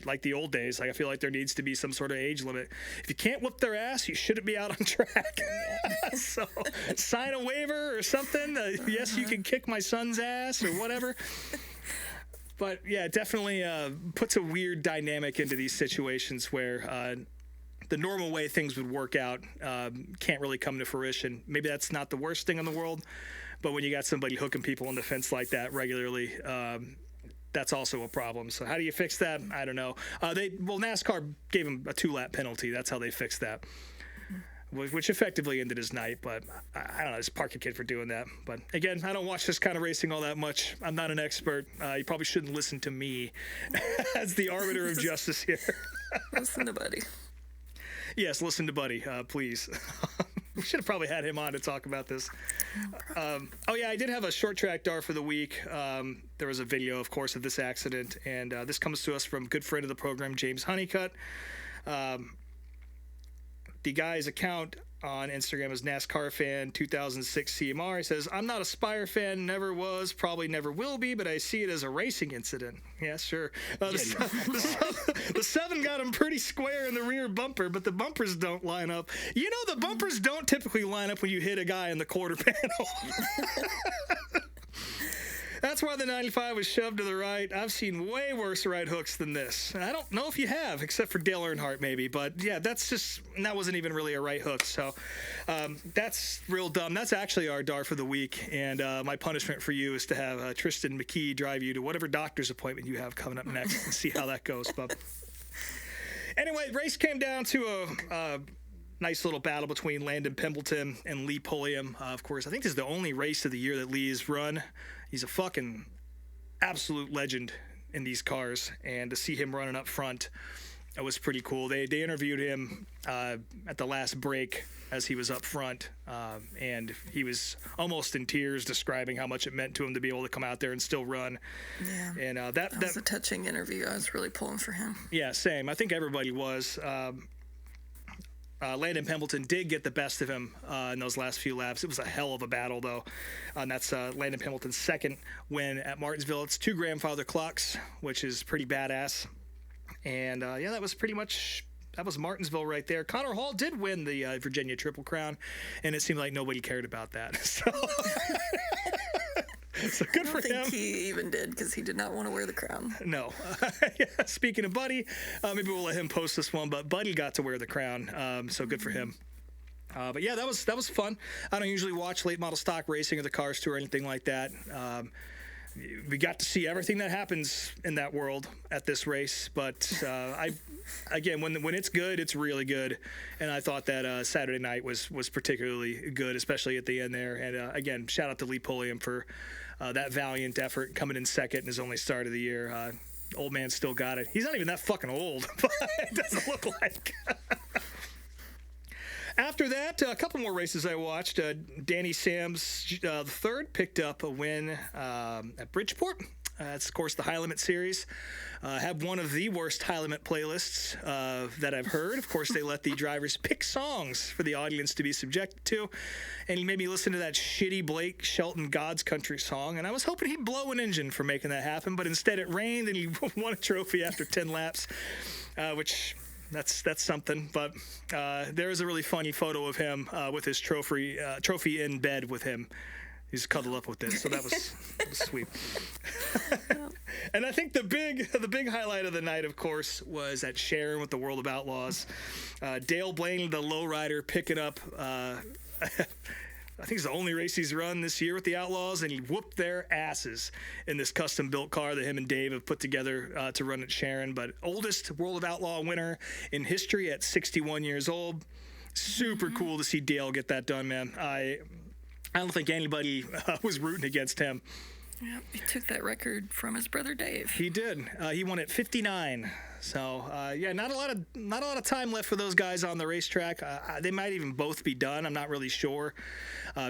Like the old days, I feel like there needs to be some sort of age limit. If you can't whip their ass, you shouldn't be out on track. So sign a waiver or something. Yes, you can kick my son's ass or whatever. But yeah, it definitely puts a weird dynamic into these situations where the normal way things would work out can't really come to fruition. Maybe that's not the worst thing in the world, but when you got somebody hooking people on the fence like that regularly, that's also a problem. So how do you fix that? I don't know. NASCAR gave him a 2-lap penalty. That's how they fixed that, which effectively ended his night. But I don't know, just park a kid for doing that. But again, I don't watch this kind of racing all that much. I'm not an expert. You probably shouldn't listen to me as the arbiter of justice here. Listen to Buddy. Yes, listen to Buddy, please. We should have probably had him on to talk about this. I did have a short track dar for the week. There was a video, of course, of this accident, and this comes to us from a good friend of the program, James Honeycutt. The guy's account on Instagram is NASCAR fan 2006 CMR. He says, I'm not a Spire fan, never was, probably never will be, but I see it as a racing incident. Yeah, sure. The 7 got him pretty square in the rear bumper, but the bumpers don't line up. You know, the bumpers don't typically line up when you hit a guy in the quarter panel. That's why the 95 was shoved to the right. I've seen way worse right hooks than this. And I don't know if you have, except for Dale Earnhardt maybe. But yeah, that wasn't even really a right hook. So that's real dumb. That's actually our dar for the week. And my punishment for you is to have Tristan McKee drive you to whatever doctor's appointment you have coming up next and see how that goes, bub. Anyway, race came down to a nice little battle between Landon Pimbleton and Lee Pulliam. Of course, I think this is the only race of the year that Lee has run. He's a fucking absolute legend in these cars, and to see him running up front, it was pretty cool. They interviewed him at the last break as he was up front, and he was almost in tears describing how much it meant to him to be able to come out there and still run. Yeah, and that was a touching interview. I was really pulling for him. Yeah, same. I think everybody was. Landon Pimbleton did get the best of him in those last few laps. It was a hell of a battle, though. And that's Landon Pimbleton's second win at Martinsville. It's 2 grandfather clocks, which is pretty badass. And, that was pretty much... That was Martinsville right there. Connor Hall did win the Virginia Triple Crown, and it seemed like nobody cared about that. So good for him. I don't think he even did, because he did not want to wear the crown. No. Speaking of Buddy, maybe we'll let him post this one, but Buddy got to wear the crown, so good for him. But yeah, that was fun. I don't usually watch late model stock racing or the Cars Tour or anything like that. We got to see everything that happens in that world at this race, but when it's good, it's really good, and I thought that Saturday night was particularly good, especially at the end there. And again, shout out to Lee Pulliam for that valiant effort, coming in second in his only start of the year. Old man still got it. He's not even that fucking old, but it doesn't look like. After that, a couple more races I watched. Danny Sams the third picked up a win at Bridgeport. It's, of course, the High Limit Series. Have one of the worst High Limit playlists that I've heard. Of course, they let the drivers pick songs for the audience to be subjected to. And he made me listen to that shitty Blake Shelton God's Country song. And I was hoping he'd blow an engine for making that happen. But instead it rained and he won a trophy after 10 laps, which... That's something, but there is a really funny photo of him with his trophy in bed with him. He's cuddled up with this, so that was sweet. And I think the big highlight of the night, of course, was at Sharon with the World of Outlaws. Dale Blaney, the lowrider, picking up. I think it's the only race he's run this year with the Outlaws, and he whooped their asses in this custom-built car that him and Dave have put together to run at Sharon. But oldest World of Outlaw winner in history at 61 years old. Super cool to see Dale get that done, man. I don't think anybody was rooting against him. Yeah, he took that record from his brother Dave. He did. He won at 59. So not a lot of time left for those guys on the racetrack. They might even both be done. I'm not really sure.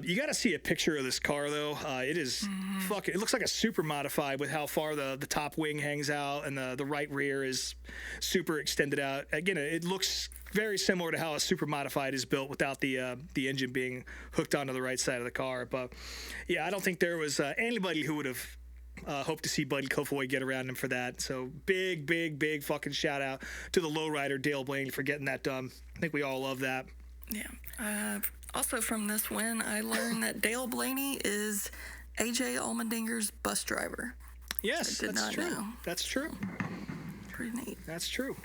You got to see a picture of this car though. It is fucking. It looks like a super modified with how far the top wing hangs out, and the right rear is super extended out. Again, it looks very similar to how a super modified is built without the engine being hooked onto the right side of the car. But yeah, I don't think there was anybody who would have hoped to see Buddy Kofoy get around him for that. So big fucking shout out to the lowrider Dale Blaney for getting that done. I think we all love that. Yeah. Also from this win, I learned that Dale Blaney is AJ Allmendinger's bus driver. Yes, that's true. Know. That's true. Pretty neat. That's true.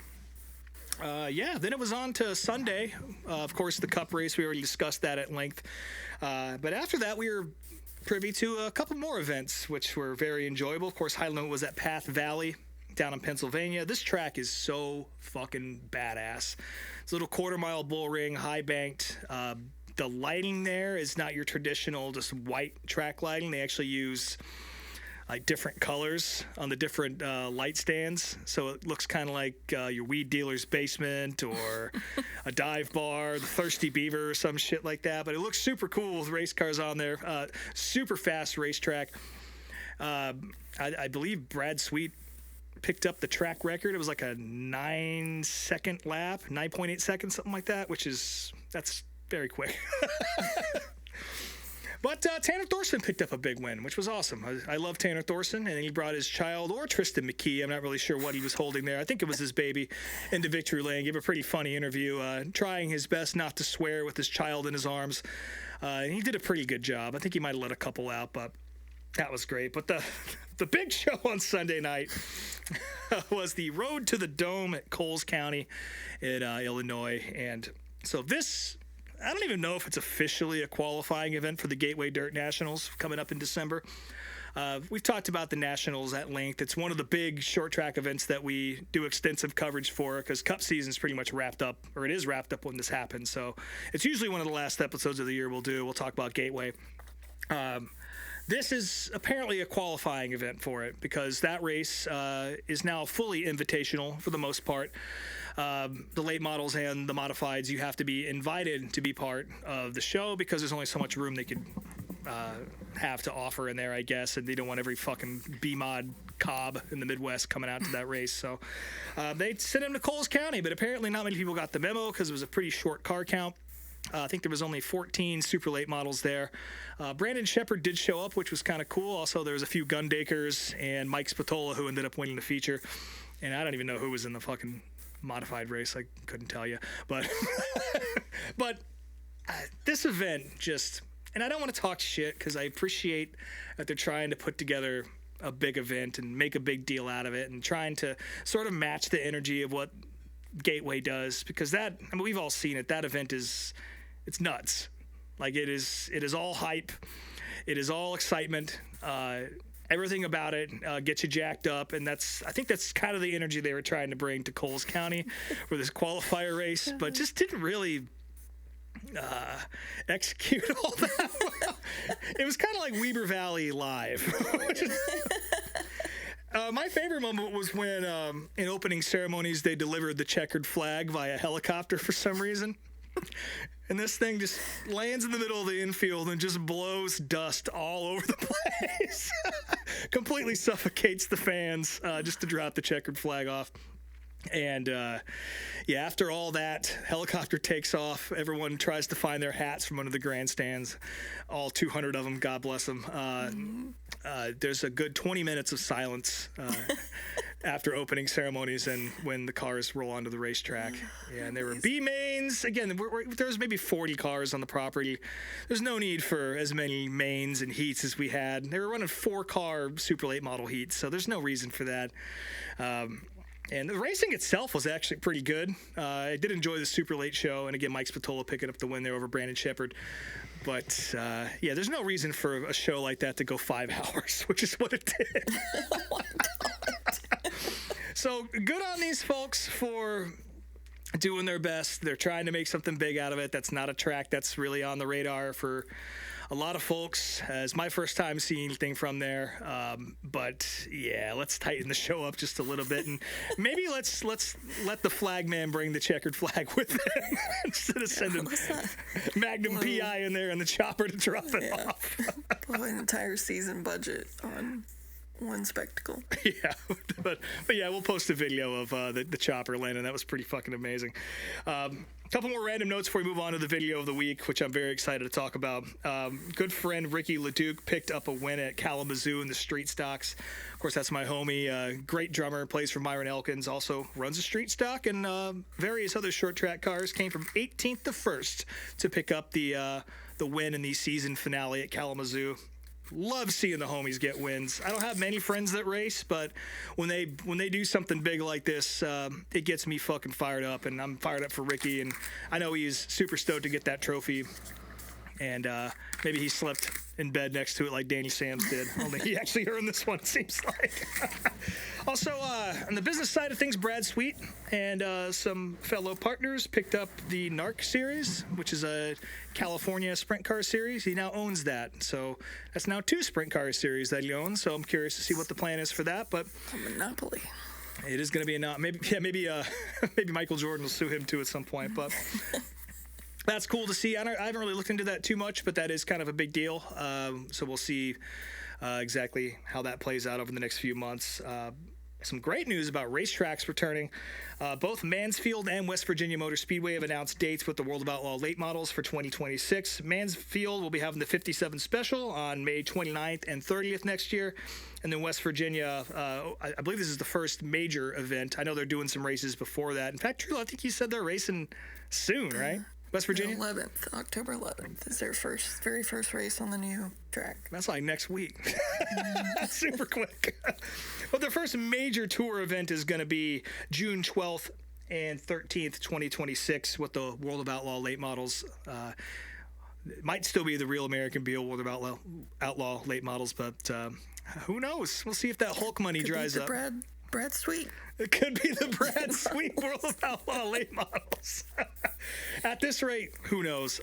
Then it was on to Sunday. Of course, the Cup race, we already discussed that at length. But after that, we were privy to a couple more events, which were very enjoyable. Of course, High Limit was at Path Valley down in Pennsylvania. This track is so fucking badass. It's a little quarter-mile bull ring, high-banked. The lighting there is not your traditional just white track lighting. They actually use like different colors on the different light stands, so it looks kind of like your weed dealer's basement or a dive bar, the Thirsty Beaver or some shit like that. But it looks super cool with race cars on there. Super fast racetrack. I believe Brad Sweet picked up the track record. It was like a 9-second lap, 9.8 seconds, something like that, that's very quick. But Tanner Thorson picked up a big win, which was awesome. I love Tanner Thorson, and he brought his child, or Tristan McKee, I'm not really sure what he was holding there. I think it was his baby, into victory lane. Gave a pretty funny interview, trying his best not to swear with his child in his arms. And he did a pretty good job. I think he might have let a couple out, but that was great. But the big show on Sunday night was the Road to the Dome at Coles County in Illinois. And so this... I don't even know if it's officially a qualifying event for the Gateway Dirt Nationals coming up in December. We've talked about the Nationals at length. It's one of the big short track events that we do extensive coverage for because Cup season's pretty much wrapped up, or it is wrapped up when this happens. So it's usually one of the last episodes of the year we'll do. We'll talk about Gateway. This is apparently a qualifying event for it because that race is now fully invitational for the most part. The late models and the modifieds, you have to be invited to be part of the show because there's only so much room they could have to offer in there, I guess, and they don't want every fucking B-mod cob in the Midwest coming out to that race. So they sent him to Coles County, but apparently not many people got the memo because it was a pretty short car count. I think there was only 14 super late models there. Brandon Shepard did show up, which was kind of cool. Also, there was a few Gundakers and Mike Spatola who ended up winning the feature. And I don't even know who was in the fucking modified race. I couldn't tell you. But this event just... And I don't want to talk shit because I appreciate that they're trying to put together a big event and make a big deal out of it and trying to sort of match the energy of what Gateway does, because that, I mean, we've all seen it. That event it's nuts. Like it is all hype. It is all excitement. Everything about it gets you jacked up, and I think that's kind of the energy they were trying to bring to Coles County for this qualifier race, but just didn't really execute all that well. It was kind of like Weber Valley live. My favorite moment was when in opening ceremonies they delivered the checkered flag via helicopter for some reason. And this thing just lands in the middle of the infield and just blows dust all over the place. Completely suffocates the fans just to drop the checkered flag off. And after all that, helicopter takes off. Everyone tries to find their hats from under the grandstands. All 200 of them, God bless them. There's a good 20 minutes of silence after opening ceremonies and when the cars roll onto the racetrack. Yeah, and there were B-mains. Again, there's maybe 40 cars on the property. There's no need for as many mains and heats as we had. They were running 4-car super late model heats, so there's no reason for that. And the racing itself was actually pretty good. I did enjoy the super late show, and again, Mike Spatola picking up the win there over Brandon Shepard. But there's no reason for a show like that to go 5 hours, which is what it did. Oh my God. So good on these folks for doing their best. They're trying to make something big out of it. That's not a track that's really on the radar for a lot of folks. It's my first time seeing anything from there. But yeah, let's tighten the show up just a little bit, and maybe let's let the flag man bring the checkered flag with him instead of sending Magnum PI in there and the chopper to drop it off. Blow an entire season budget on one spectacle. Yeah, but yeah, we'll post a video of the chopper landing. That was pretty fucking amazing. A couple more random notes before we move on to the video of the week, which I'm very excited to talk about. Good friend Ricky LeDuc picked up a win at Kalamazoo in the street stocks. Of course, that's my homie. Great drummer, plays for Myron Elkins, also runs a street stock and various other short track cars. Came from 18th to 1st to pick up the win in the season finale at Kalamazoo. Love seeing the homies get wins. I don't have many friends that race, but when they do something big like this, it gets me fucking fired up, and I'm fired up for Ricky, and I know he's super stoked to get that trophy. And maybe he slept in bed next to it like Danny Sams did. Only he actually earned this one, it seems like. Also, on the business side of things, Brad Sweet and some fellow partners picked up the NARC series, which is a California sprint car series. He now owns that. So that's now 2 sprint car series that he owns. So I'm curious to see what the plan is for that. But A monopoly. it is going to be maybe Michael Jordan will sue him too at some point. But that's cool to see. I haven't really looked into that too much, but that is kind of a big deal. So we'll see exactly how that plays out over the next few months. Some great news about racetracks returning. Both Mansfield and West Virginia Motor Speedway have announced dates with the World of Outlaw late models for 2026. Mansfield will be having the 57 Special on May 29th and 30th next year. And then West Virginia, I believe this is the first major event. I know they're doing some races before that. In fact, Drew, I think you said they're racing soon, right? West Virginia? October 11th is their very first race on the new track. That's like next week. That's super quick. But their first major tour event is going to be June 12th and 13th, 2026 with the World of Outlaw late models. It might still be the Real American Beal World of Outlaw late models, but Who knows? We'll see if that Hulk money dries up. Brad Sweet. It could be the Brad Sweet World of Outlaw late models. At this rate, who knows?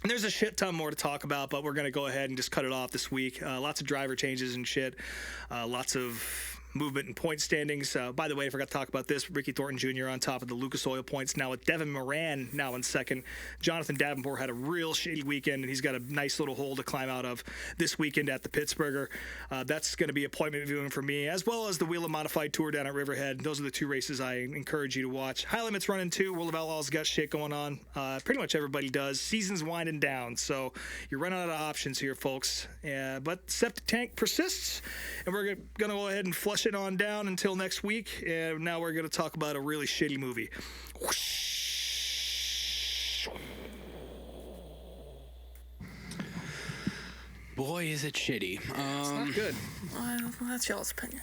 There's a shit ton more to talk about, but we're going to go ahead and just cut it off this week. Lots of driver changes and shit. Lots of movement and point standings. By the way, I forgot to talk about this. Ricky Thornton Jr. on top of the Lucas Oil points now with Devin Moran now in second. Jonathan Davenport had a real shitty weekend, and he's got a nice little hole to climb out of this weekend at the Pittsburgher. That's going to be appointment viewing for me, as well as the Wheel of Modified Tour down at Riverhead. Those are the 2 races I encourage you to watch. High Limit's running too. World of Outlaws got shit going on. Pretty much everybody does. Season's winding down, so you're running out of options here, folks. But Septic Tank persists, and we're going to go ahead and flush it on down until next week. And now we're going to talk about a really shitty movie. Boy, is it shitty. It's not good. Well, that's y'all's opinion.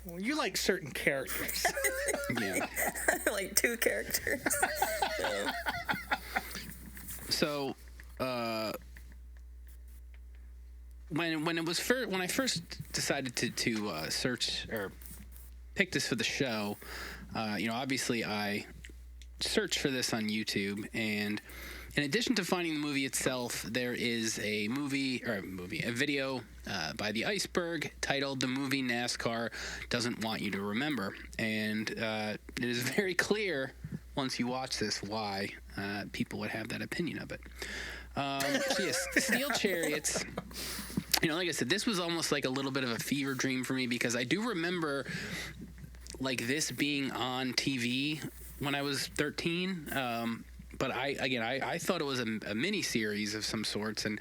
Well, you like certain characters. Yeah. Like 2 characters. So, when I first decided to search or pick this for the show, obviously I searched for this on YouTube, and in addition to finding the movie itself, there is a video by The Iceberg titled "The Movie NASCAR Doesn't Want You to Remember," and it is very clear once you watch this why people would have that opinion of it. So yes, Steel Chariots. Like I said, this was almost like a little bit of a fever dream for me, because I do remember like this being on TV when I was 13. But I thought it was a mini series of some sorts, and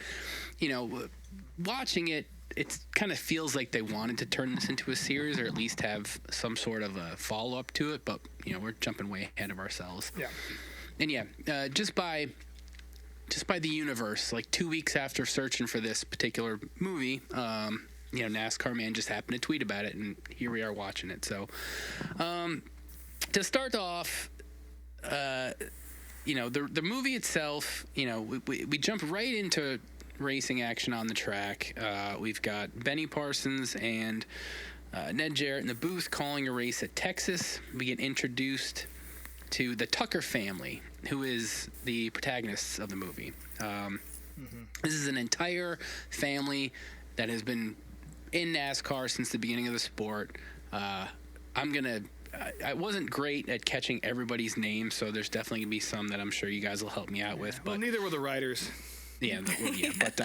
watching it, it kind of feels like they wanted to turn this into a series, or at least have some sort of a follow up to it. But we're jumping way ahead of ourselves. Yeah. And just by the universe, like 2 weeks after searching for this particular movie, NASCAR Man just happened to tweet about it, and here we are watching it. So, to start off, the movie itself, we jump right into racing action on the track. We've got Benny Parsons and Ned Jarrett in the booth calling a race at Texas. We get introduced to the Tucker family, who is the protagonists of the movie. This is an entire family that has been in NASCAR since the beginning of the sport. I wasn't great at catching everybody's names, so there's definitely going to be some that I'm sure you guys will help me out with. But well, neither were the writers. Yeah, but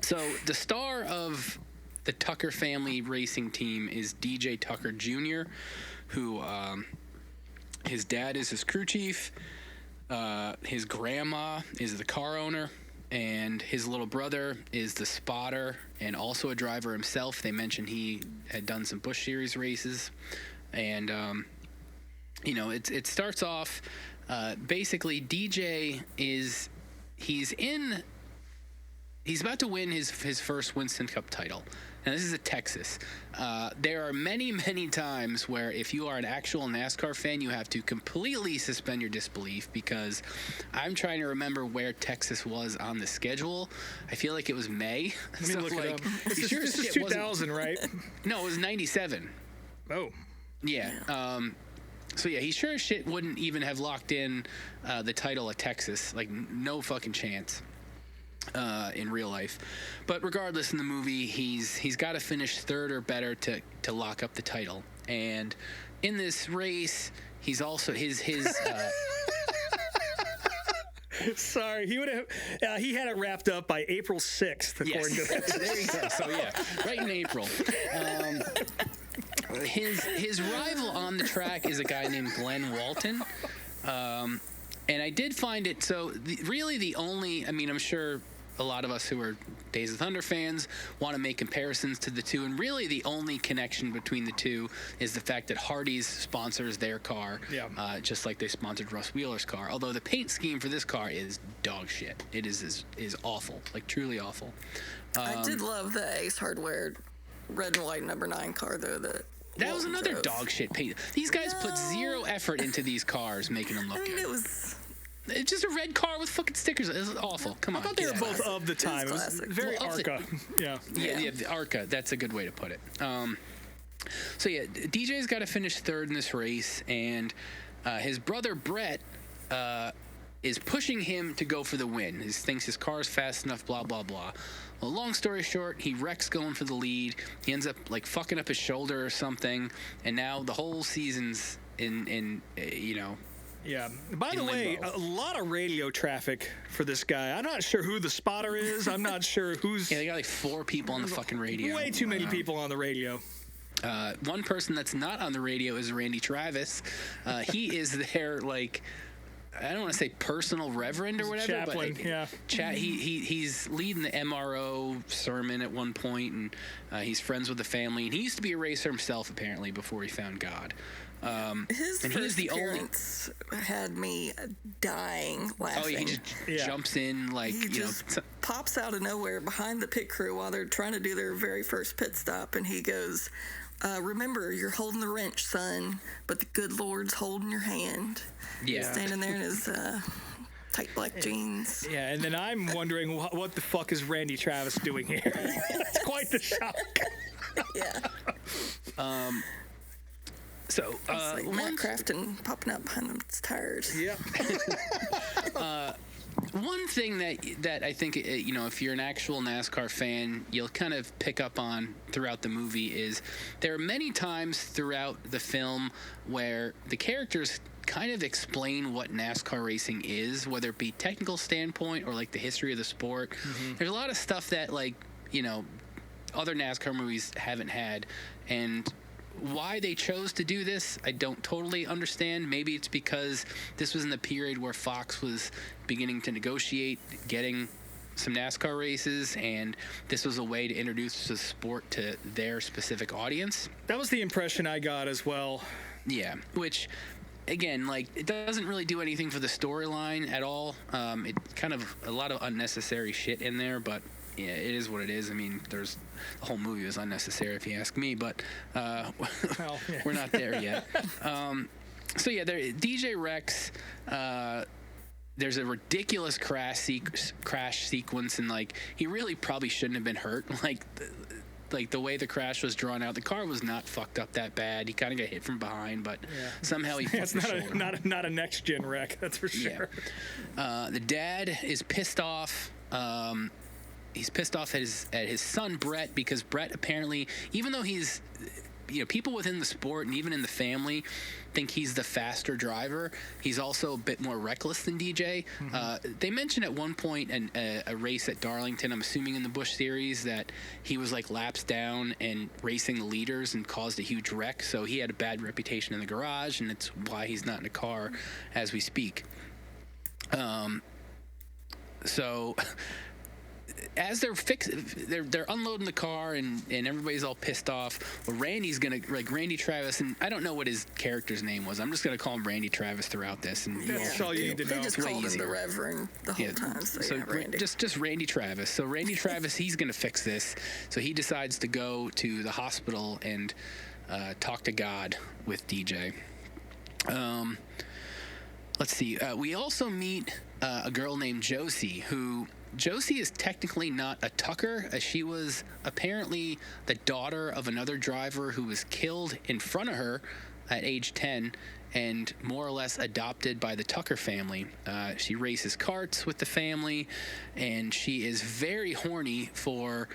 so the star of the Tucker family racing team is DJ Tucker Jr., who his dad is his crew chief, his grandma is the car owner, and his little brother is the spotter and also a driver himself. They mentioned he had done some Busch Series races. And, it starts off, basically DJ he's about to win his first Winston Cup title. Now, this is at Texas. There are many, many times where if you are an actual NASCAR fan, you have to completely suspend your disbelief, because I'm trying to remember where Texas was on the schedule. I feel like it was May. Let me look it up. This is 2000, right? No, it was 97. Oh. Yeah. So yeah, he sure as shit wouldn't even have locked in the title at Texas. Like, no fucking chance in real life. But regardless, in the movie, he's got to finish third or better to lock up the title. And in this race, he's also his Sorry, he would have. He had it wrapped up by April 6th, according to this. There you go. So yeah, right in April. His rival on the track is a guy named Glenn Walton, and I did find it really the only. I mean, I'm sure a lot of us who are Days of Thunder fans want to make comparisons to the two, and really the only connection between the two is the fact that Hardee's sponsors their car, just like they sponsored Russ Wheeler's car. Although the paint scheme for this car is dog shit. It is awful, like truly awful. I did love the Ace Hardware red and white number 9 car though. That was another dog shit paint. These guys put zero effort into these cars, making them look good. It was It's just a red car with fucking stickers. It's awful. Come on. I thought they were both of the time. It was classic. very Well, ARCA. Yeah. Yeah, the ARCA. That's a good way to put it. So yeah, DJ's got to finish third in this race, and his brother Brett is pushing him to go for the win. He thinks his car is fast enough, blah, blah, blah. Well, long story short, he wrecks going for the lead. He ends up, like, fucking up his shoulder or something, and now the whole season's in Yeah. By the in way, limbo. a lot of radio traffic for this guy. I'm not sure who the spotter is. I'm not sure who's... Yeah, they got, like, 4 people on the fucking radio. Way too many people on the radio. One person that's not on the radio is Randy Travis. He is their, like... I don't want to say personal reverend or whatever, Chaplain, but yeah. He's leading the MRO sermon at one point, and he's friends with the family. And he used to be a racer himself, apparently, before he found God. His and first he's the only. appearance had me dying laughing. Oh, he just jumps in like He just pops out of nowhere behind the pit crew while they're trying to do their very first pit stop, and he goes, remember, you're holding the wrench, son, but the good Lord's holding your hand. Yeah. Standing there in his tight black jeans. Yeah, and then I'm wondering what the fuck is Randy Travis doing here? It's quite the shock. Yeah. So It's like Matt Crafton popping out behind those tires. Yeah. one thing that I think if you're an actual NASCAR fan, you'll kind of pick up on throughout the movie is there are many times throughout the film where the characters kind of explain what NASCAR racing is, whether it be technical standpoint or like the history of the sport. Mm-hmm. There's a lot of stuff that other NASCAR movies haven't had, and why they chose to do this, I don't totally understand. Maybe it's because this was in the period where Fox was beginning to negotiate getting some NASCAR races, and this was a way to introduce the sport to their specific audience. That was the impression I got as well. Yeah, which, again, it doesn't really do anything for the storyline at all. It kind of a lot of unnecessary shit in there, but yeah, it is what it is. I mean, the whole movie was unnecessary if you ask me, but we're not there yet. So yeah, DJ Rex. There's a ridiculous crash sequence, and he really probably shouldn't have been hurt. Like the way the crash was drawn out, the car was not fucked up that bad. He kind of got hit from behind, but somehow he fucked his shoulder. Not a next gen wreck, that's for sure. Yeah. The dad is pissed off. He's pissed off at his son Brett, because Brett apparently, even though he's, people within the sport and even in the family think he's the faster driver, he's also a bit more reckless than DJ. Mm-hmm. They mentioned at one point a race at Darlington, I'm assuming in the Busch series, that he was laps down and racing the leaders and caused a huge wreck. So he had a bad reputation in the garage, and it's why he's not in a car as we speak. So as they're unloading the car and everybody's all pissed off. Well, Randy's gonna Randy Travis, and I don't know what his character's name was. I'm just gonna call him Randy Travis throughout this. And that's all you need to know. They just called him the Reverend the whole time. So yeah, Randy. Just Randy Travis. So Randy Travis, he's gonna fix this. So he decides to go to the hospital and talk to God with DJ. Let's see. We also meet a girl named Josie, who Josie is technically not a Tucker, as she was apparently the daughter of another driver who was killed in front of her at age 10 and more or less adopted by the Tucker family. She races karts with the family, and she is very horny for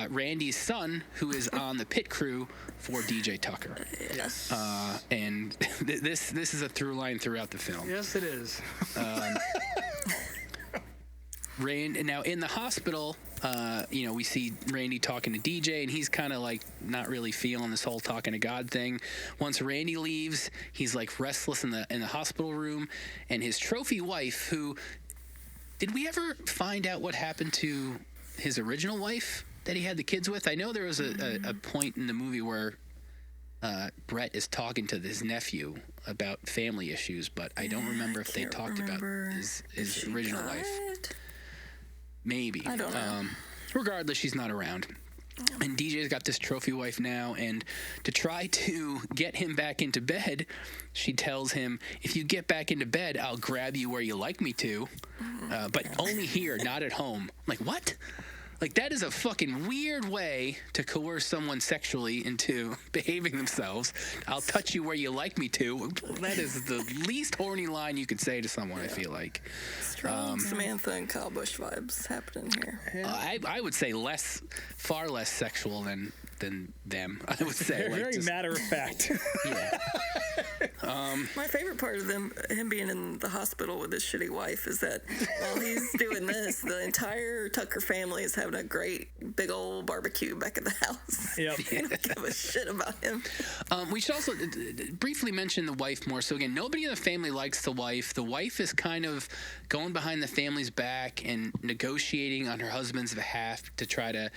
Randy's son, who is on the pit crew for DJ Tucker. Yes. And this is a through line throughout the film. Yes, it is. Now in the hospital, we see Randy talking to DJ, and he's kind of not really feeling this whole talking to God thing. Once Randy leaves, he's restless in the hospital room, and his trophy wife, who, did we ever find out what happened to his original wife that he had the kids with? I know there was a point in the movie where Brett is talking to his nephew about family issues, but I don't remember if they talked about his original wife. Maybe. I don't know. Regardless, she's not around. And DJ's got this trophy wife now, and to try to get him back into bed, she tells him, if you get back into bed, I'll grab you where you like me to, but only here, not at home. I'm like, what? Like, that is a fucking weird way to coerce someone sexually into behaving themselves. I'll touch you where you like me to. That is the least horny line you could say to someone, I feel like. Strong Samantha and Kyle Busch vibes happening here. I would say far less sexual than them. I would say. Very matter of fact. Yeah. My favorite part of him being in the hospital with his shitty wife is that while he's doing this, the entire Tucker family is having a great big old barbecue back at the house. Yep. They don't give a shit about him. We should also briefly mention the wife more. So again, nobody in the family likes the wife. The wife is kind of going behind the family's back and negotiating on her husband's behalf to try to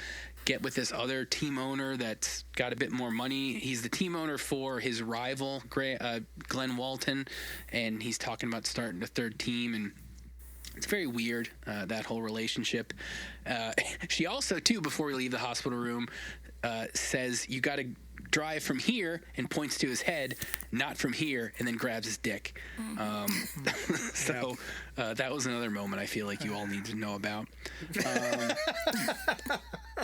get with this other team owner that's got a bit more money. He's the team owner for his rival, Glenn Walton, and he's talking about starting a third team, and it's very weird, that whole relationship. She also, too, before we leave the hospital room, says, you got to drive from here, and points to his head, not from here, and then grabs his dick. So that was another moment I feel like you all need to know about.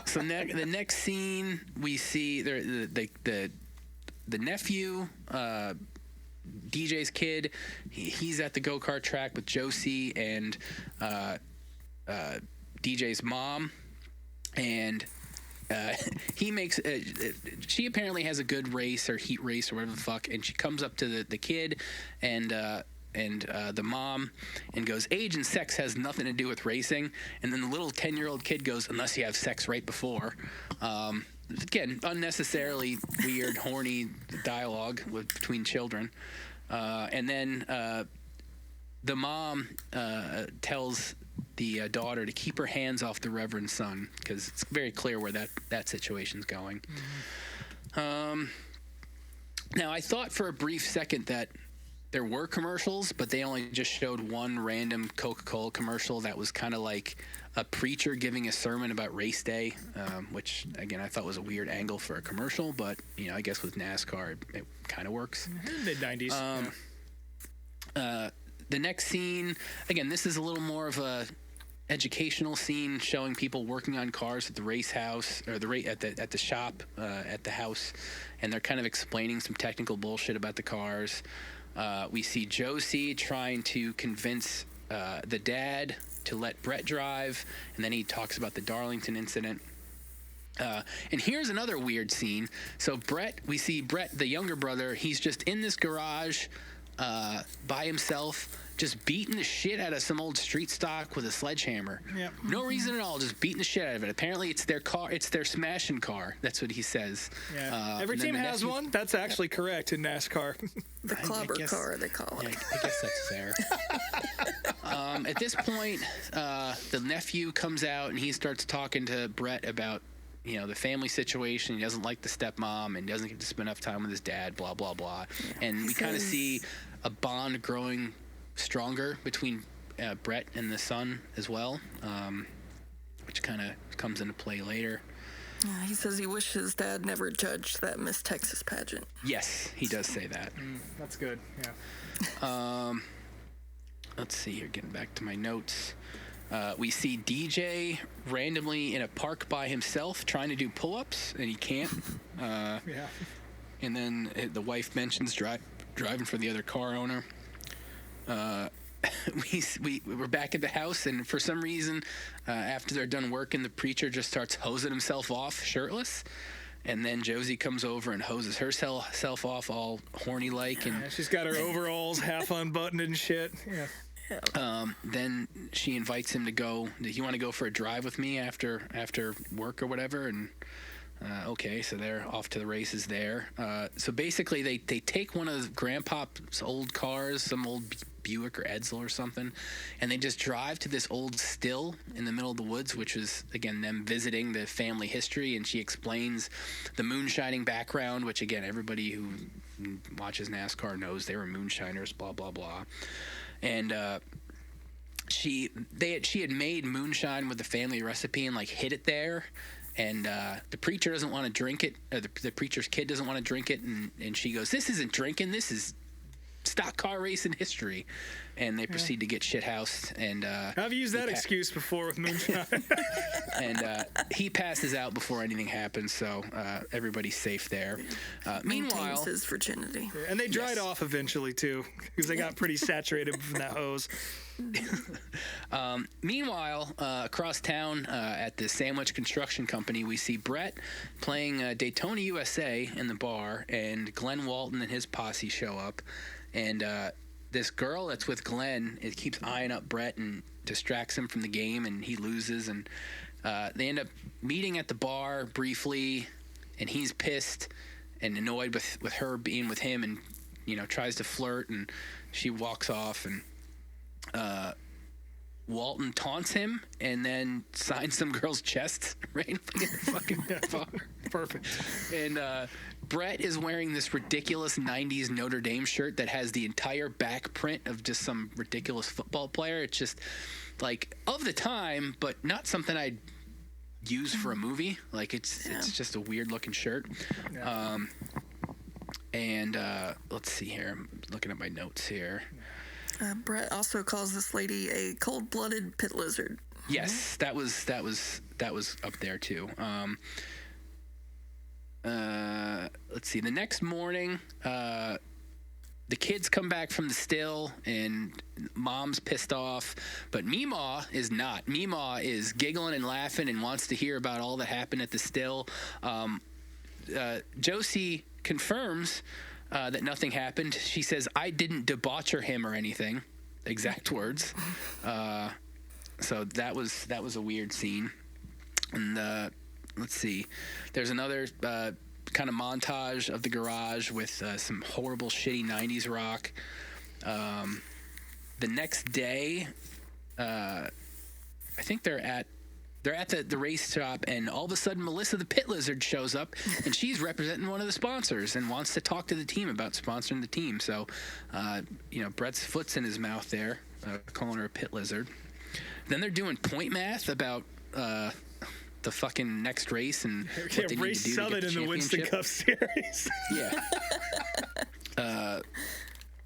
So the next scene, we see the nephew, DJ's kid. He's at the go-kart track with Josie and DJ's mom, and she apparently has a good race or heat race or whatever the fuck, and she comes up to the kid and the mom and goes, age and sex has nothing to do with racing. And then the little 10-year-old kid goes, unless you have sex right before. Again, unnecessarily weird, horny dialogue between children. And then the mom tells the daughter to keep her hands off the reverend's son, because it's very clear where that situation's going. Mm-hmm. Now, I thought for a brief second that there were commercials, but they only just showed one random Coca-Cola commercial that was kind of like a preacher giving a sermon about race day, which, again, I thought was a weird angle for a commercial, but, I guess with NASCAR, it kind of works. Mid-90s. The next scene, again, this is a little more of a educational scene showing people working on cars at the race house, or at the shop at the house, and they're kind of explaining some technical bullshit about the cars. We see Josie trying to convince the dad to let Brett drive, and then he talks about the Darlington incident. And here's another weird scene. So we see Brett, the younger brother, he's just in this garage by himself, just beating the shit out of some old street stock with a sledgehammer. Yep. No reason at all, just beating the shit out of it. Apparently it's their car, it's their smashing car. That's what he says. Yeah. Every team has one. That's actually correct in NASCAR. The clobber car, they call it. Yeah, I guess that's fair. At this point, the nephew comes out and he starts talking to Brett about the family situation. He doesn't like the stepmom and doesn't get to spend enough time with his dad, blah, blah, blah. Yeah. And we kind of see a bond growing stronger between Brett and the son as well, which kind of comes into play later. Yeah, he says he wishes his dad never judged that Miss Texas pageant. Yes, he does say that. That's good, yeah. Let's see here, getting back to my notes. We see DJ randomly in a park by himself trying to do pull-ups, and he can't. Yeah. And then the wife mentions driving for the other car owner. We're back at the house, and for some reason, after they're done working, the preacher just starts hosing himself off shirtless. And then Josie comes over and hoses herself off all horny-like. And she's got her overalls half unbuttoned and shit. Yeah. Then she invites him to go. Do you want to go for a drive with me after work or whatever? And okay, so they're off to the races there. So basically, they take one of Grandpa's old cars, some old Buick or Edsel or something, and they just drive to this old still in the middle of the woods, which is, again, them visiting the family history. And she explains the moonshining background, which, again, everybody who watches NASCAR knows they were moonshiners, blah, blah, blah. And she had made moonshine with the family recipe and hid it there, and the preacher doesn't want to drink it. Or the preacher's kid doesn't want to drink it, and she goes, "This isn't drinking. This is stock car racing history." And they proceed to get shithoused. And I've used that excuse before with moonshine. and he passes out before anything happens, so everybody's safe there. Meanwhile, Maintains his virginity. And they dried off eventually too, because they got pretty saturated from that hose. Meanwhile, across town at the Sandwich Construction Company, we see Brett playing Daytona USA in the bar, and Glenn Walton and his posse show up. And this girl that's with Glenn, it keeps eyeing up Brett and distracts him from the game, and he loses. And they end up meeting at the bar briefly, and he's pissed and annoyed with her being with him, and tries to flirt, and she walks off, and Walton taunts him and then signs some girl's chest right in front of the fucking bar. Perfect. And Brett is wearing this ridiculous 90s Notre Dame shirt that has the entire back print of just some ridiculous football player. It's just like of the time, but not something I'd use for a movie. Like it's just a weird looking shirt. Yeah. Let's see here. I'm looking at my notes here. Brett also calls this lady a cold-blooded pit lizard. Yes, that was up there too. Let's see. The next morning, the kids come back from the still, and Mom's pissed off, but Meemaw is not. Meemaw is giggling and laughing and wants to hear about all that happened at the still. Josie confirms that nothing happened. She says, "I didn't debaucher him or anything." Exact words. So that was a weird scene. And let's see. There's another kind of montage of the garage with some horrible, shitty 90s rock. The next day, I think they're at the race shop, and all of a sudden Melissa the Pit Lizard shows up, and she's representing one of the sponsors and wants to talk to the team about sponsoring the team. So, Brett's foot's in his mouth there, calling her a Pit Lizard. Then they're doing point math about the fucking next race and what they need race to do to 7 get the in the Winston championship. Cup Series. Yeah.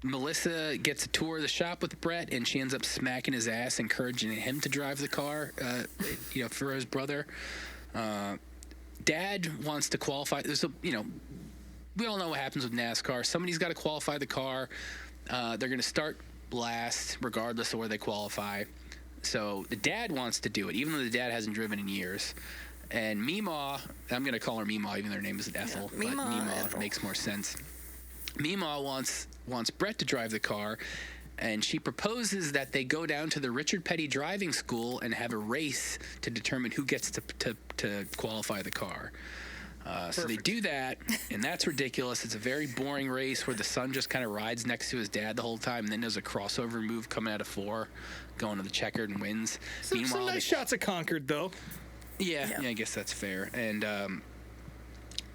Melissa gets a tour of the shop with Brett, and she ends up smacking his ass, encouraging him to drive the car, for his brother. Dad wants to qualify. We all know what happens with NASCAR. Somebody's got to qualify the car. They're going to start last, regardless of where they qualify. So the dad wants to do it, even though the dad hasn't driven in years. And Meemaw, I'm going to call her Meemaw, even though her name is Ethel, but Meemaw makes more sense. Meemaw wants Brett to drive the car, and she proposes that they go down to the Richard Petty driving school and have a race to determine who gets to qualify the car. So they do that, and that's ridiculous. It's a very boring race where the son just kind of rides next to his dad the whole time, and then there's a crossover move coming out of 4, going to the checkered and wins. Some nice shots of Concord, though. Yeah, I guess that's fair. And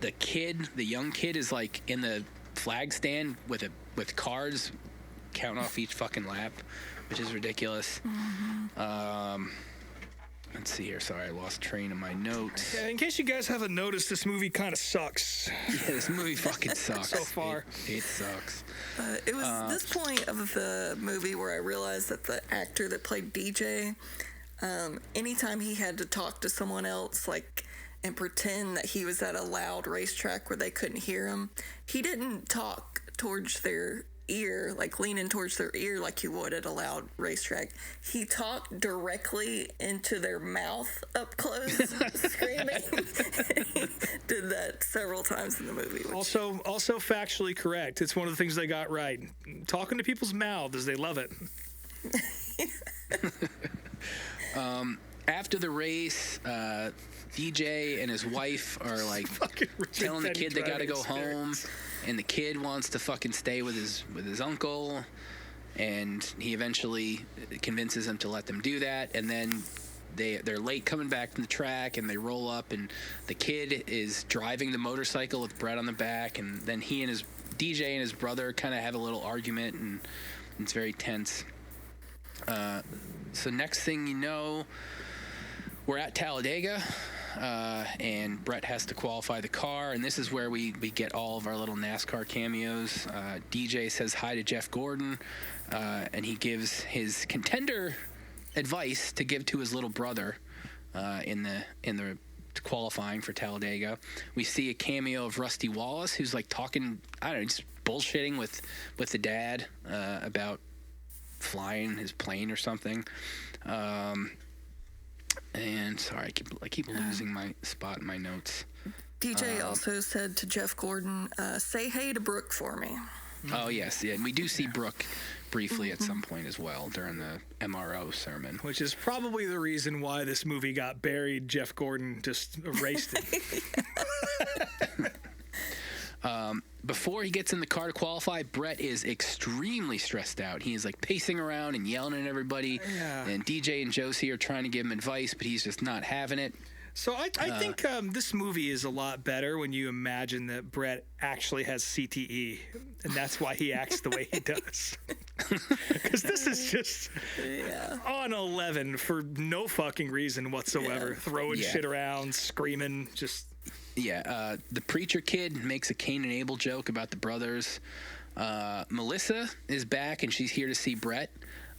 the young kid is like in the flag stand with cards, counting off each fucking lap, which is ridiculous. Let's see here. Sorry, I lost train of my notes. Yeah, in case you guys haven't noticed, this movie kind of sucks. Yeah, this movie fucking sucks. So far. It sucks. It was this point of the movie where I realized that the actor that played DJ, anytime he had to talk to someone else, and pretend that he was at a loud racetrack where they couldn't hear him, he didn't talk towards their ear, leaning towards their ear like you would at a loud racetrack. He talked directly into their mouth up close, screaming. He did that several times in the movie. Also factually correct. It's one of the things they got right. Talking to people's mouths, they love it. After the race, DJ and his wife are telling the kid they gotta go home, and the kid wants to fucking stay with his uncle, and he eventually convinces him to let them do that. And then they're late coming back from the track, and they roll up, and the kid is driving the motorcycle with Brett on the back, and then he and his DJ and his brother kind of have a little argument, and it's very tense. So next thing you know, we're at Talladega. and Brett has to qualify the car, and this is where we get all of our little NASCAR cameos. DJ says hi to Jeff Gordon, and he gives his contender advice to give to his little brother in the qualifying for Talladega. We see a cameo of Rusty Wallace, who's like talking, I don't know, just bullshitting with the dad about flying his plane or something. And sorry, I keep losing my spot in my notes. DJ also said to Jeff Gordon, say hey to Brooke for me. Oh, yes. Yeah. And we do see Brooke briefly at some point as well during the MRO sermon. Which is probably the reason why this movie got buried. Jeff Gordon just erased it. Before he gets in the car to qualify, Brett is extremely stressed out. He is like pacing around and yelling at everybody. Yeah. And DJ and Josie are trying to give him advice, but he's just not having it. So I think this movie is a lot better when you imagine that Brett actually has CTE, and that's why he acts the way he does. Because this is just on 11 for no fucking reason whatsoever. Throwing shit around, screaming, just... Yeah, the preacher kid makes a Cain and Abel joke about the brothers. Melissa is back, and she's here to see Brett.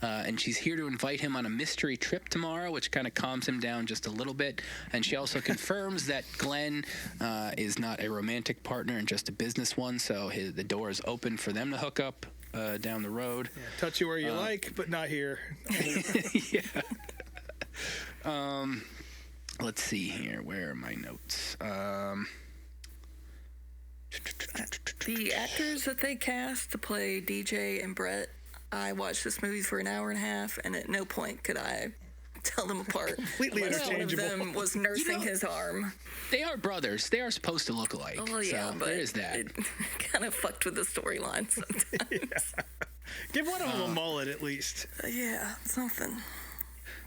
And she's here to invite him on a mystery trip tomorrow, which kind of calms him down just a little bit. And she also confirms that Glenn is not a romantic partner and just a business one, so the door is open for them to hook up down the road. Yeah, touch you where you like, but not here. Yeah. Let's see here. Where are my notes? The actors that they cast to play DJ and Brett, I watched this movie for an hour and a half, and at no point could I tell them apart. Completely unless interchangeable. one of them was nursing his arm. They are brothers. They are supposed to look alike. Oh, yeah, so but there is that. it kind of fucked with the storyline sometimes. Give one of them a mullet at least. Yeah, something.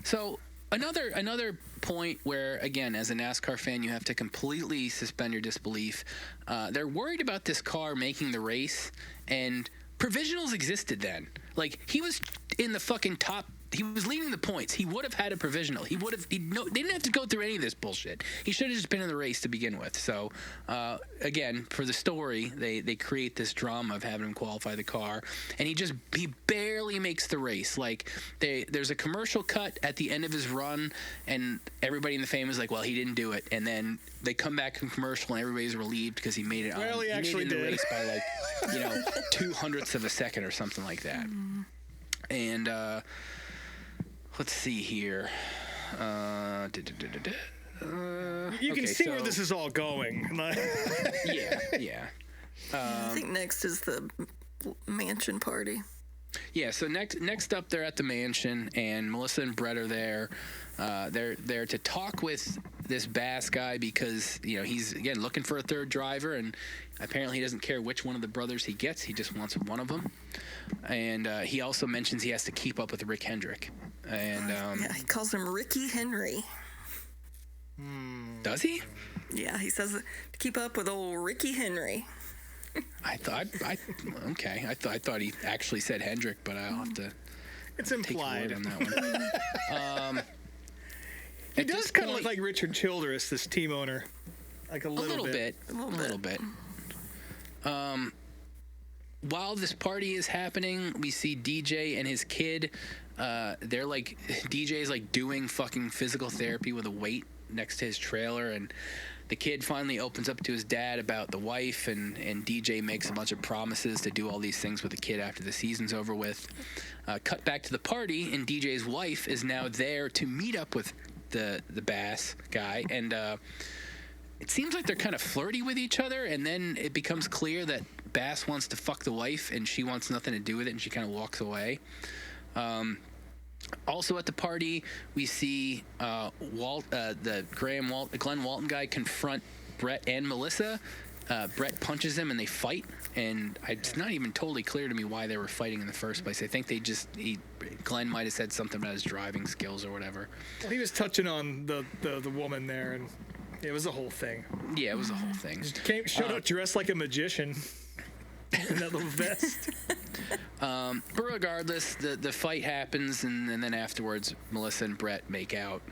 So another point where, again, as a NASCAR fan, you have to completely suspend your disbelief. They're worried about this car making the race, and provisionals existed then. Like, he was in the fucking top. He was leading the points. He would have had a provisional. They didn't have to go through any of this bullshit. He should have just been in the race to begin with. So, again, for the story, they create this drama of having him qualify the car, and he barely makes the race. Like, there's a commercial cut at the end of his run, and everybody in the fame is like, well, he didn't do it. And then they come back from commercial, and everybody's relieved because he made it. Well, he actually made it in the did. race by like 0.02 of a second or something like that. And let's see here. You can see where this is all going. Yeah. I think next is the mansion party. Yeah, so next up, they're at the mansion, and Melissa and Brett are there. They're there to talk with this Bass guy because, he's, again, looking for a third driver, and apparently he doesn't care which one of the brothers he gets. He just wants one of them. And he also mentions he has to keep up with Rick Hendrick. And yeah, he calls him Ricky Henry. Does he? Yeah, he says to keep up with old Ricky Henry. I thought he actually said Hendrick, but I'll have to. It's take your implied. word on that one. He does kind of look like Richard Childress, this team owner. Like a little bit. A little bit. While this party is happening, we see DJ and his kid. They're like, DJ's like doing fucking physical therapy with a weight next to his trailer, and the kid finally opens up to his dad about the wife, and DJ makes a bunch of promises to do all these things with the kid after the season's over with. Cut back to the party, and DJ's wife is now there to meet up with the Bass guy, and it seems like they're kind of flirty with each other, and then it becomes clear that Bass wants to fuck the wife, and she wants nothing to do with it, and she kind of walks away. Also at the party, we see the Glenn Walton guy confront Brett and Melissa. Brett punches him, and they fight, and it's not even totally clear to me why they were fighting in the first place. I think Glenn might have said something about his driving skills or whatever. Well, he was touching on the woman there, and it was a whole thing. Yeah, it was a whole thing. Showed up dressed like a magician in that little vest. But regardless, the fight happens, and then afterwards, Melissa and Brett make out.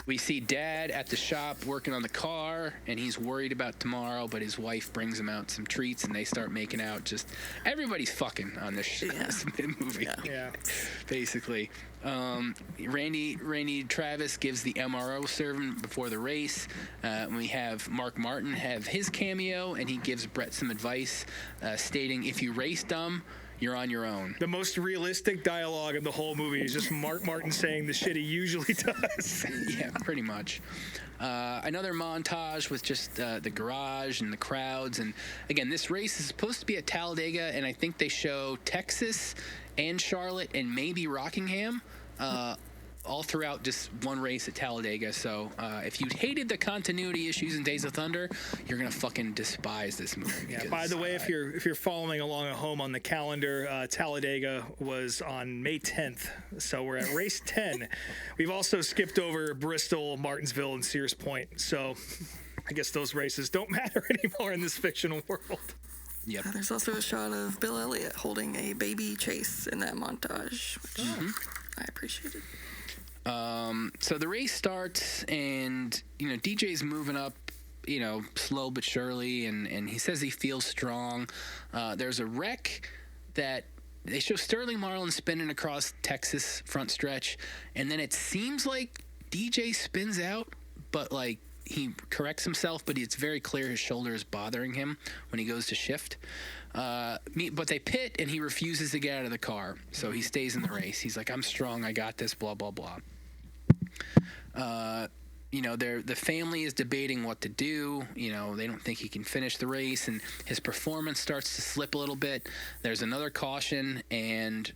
We see Dad at the shop working on the car, and he's worried about tomorrow, but his wife brings him out some treats, and they start making out. Just everybody's fucking on this movie, basically. Randy Travis gives the MRO sermon before the race. We have Mark Martin have his cameo, and he gives Brett some advice, stating, if you race dumb, you're on your own. The most realistic dialogue in the whole movie is just Mark Martin saying the shit he usually does. Yeah, pretty much. Another montage with just the garage and the crowds. And again, this race is supposed to be at Talladega, and I think they show Texas and Charlotte and maybe Rockingham all throughout just one race at Talladega. So if you hated the continuity issues in Days of Thunder, you're gonna fucking despise this movie. Yeah. By the way, if you're following along at home on the calendar, Talladega was on May 10th, so we're at race 10. We've also skipped over Bristol, Martinsville, and Sears Point. So I guess those races don't matter anymore in this fictional world. Yep. There's also a shot of Bill Elliott holding a baby Chase in that montage, which I appreciated. So the race starts, and DJ's moving up, slow but surely, and he says he feels strong. There's a wreck that they show Sterling Marlin spinning across Texas front stretch, and then it seems like DJ spins out, but like he corrects himself, but it's very clear his shoulder is bothering him when he goes to shift. But they pit, and he refuses to get out of the car, so he stays in the race. He's like, I'm strong, I got this, blah, blah, blah. The family is debating what to do. They don't think he can finish the race, and his performance starts to slip a little bit. There's another caution, and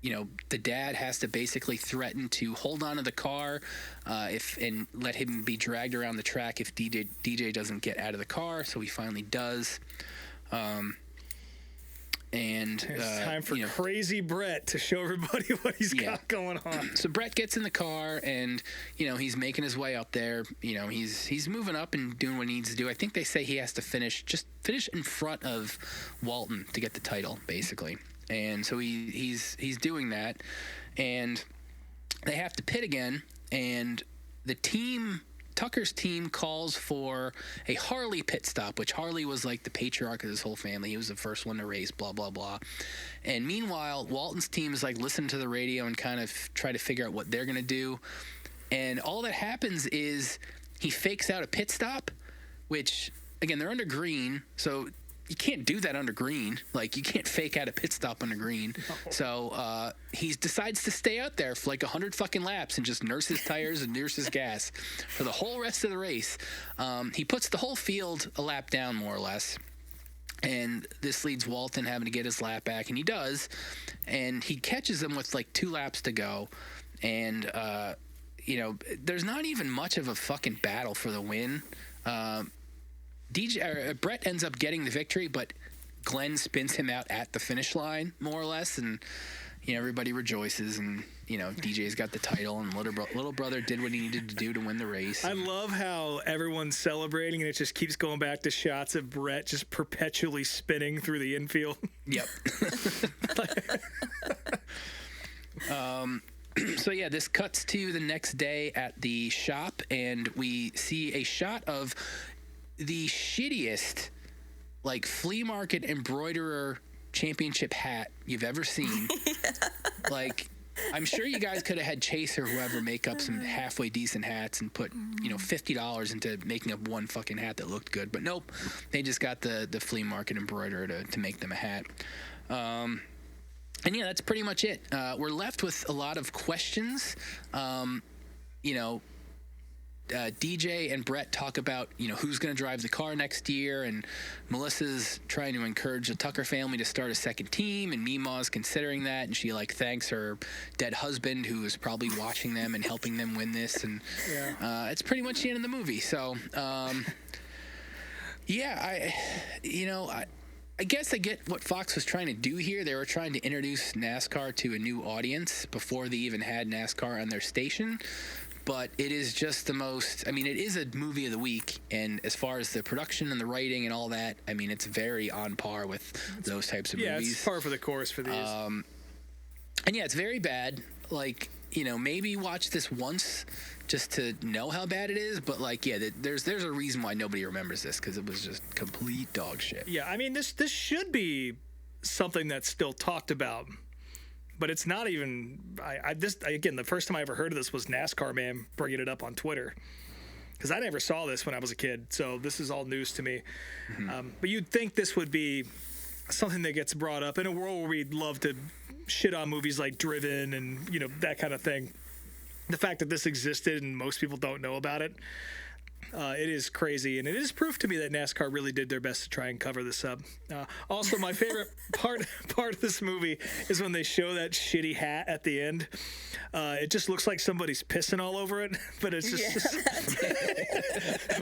the dad has to basically threaten to hold on to the car and let him be dragged around the track if DJ doesn't get out of the car. So he finally does. And it's time for crazy Brett to show everybody what he's got going on. So Brett gets in the car, and he's making his way up there. He's moving up and doing what he needs to do. I think they say he has to finish in front of Walton to get the title, basically. And so he's doing that, and they have to pit again. And Tucker's team calls for a Harley pit stop, which Harley was like the patriarch of this whole family. He was the first one to race, blah, blah, blah. And meanwhile, Walton's team is like listening to the radio and kind of try to figure out what they're going to do. And all that happens is he fakes out a pit stop, which, again, they're under green, so you can't do that under green. Like, you can't fake out a pit stop under green. No. So he decides to stay out there for like 100 fucking laps and just nurse his tires and nurse his gas for the whole rest of the race. He puts the whole field a lap down, more or less. And this leads Walton having to get his lap back, and he does. And he catches him with like 2 laps to go. And, there's not even much of a fucking battle for the win. Brett ends up getting the victory, but Glenn spins him out at the finish line, more or less, and everybody rejoices, and DJ's got the title, and little brother did what he needed to do to win the race. I love how everyone's celebrating, and it just keeps going back to shots of Brett just perpetually spinning through the infield. Yep. So yeah, this cuts to the next day at the shop, and we see a shot of the shittiest, like, flea market embroiderer championship hat you've ever seen. Like, I'm sure you guys could have had Chase or whoever make up some halfway decent hats and put, $50 into making up one fucking hat that looked good. But nope, they just got the flea market embroiderer to make them a hat. And yeah, that's pretty much it. We're left with a lot of questions. DJ and Brett talk about, who's going to drive the car next year, and Melissa's trying to encourage the Tucker family to start a second team, and Meemaw's considering that, and she thanks her dead husband, who is probably watching them and helping them win this, and it's pretty much the end of the movie. So, I guess I get what Fox was trying to do here. They were trying to introduce NASCAR to a new audience before they even had NASCAR on their station. But it is just the most, it is a movie of the week, and as far as the production and the writing and all that, it's very on par with those types of movies. Yeah, it's par for the course for these. And yeah, it's very bad. Like, maybe watch this once just to know how bad it is. But like, yeah, there's a reason why nobody remembers this, because it was just complete dog shit. Yeah, I mean, this should be something that's still talked about, but it's not even. Again, the first time I ever heard of this was NASCAR man bringing it up on Twitter, because I never saw this when I was a kid, so this is all news to me. But you'd think this would be something that gets brought up in a world where we'd love to shit on movies like Driven and that kind of thing. The fact that this existed and most people don't know about it, it is crazy, and it is proof to me that NASCAR really did their best to try and cover this up. Also, my favorite part of this movie is when they show that shitty hat at the end. It just looks like somebody's pissing all over it, but it's just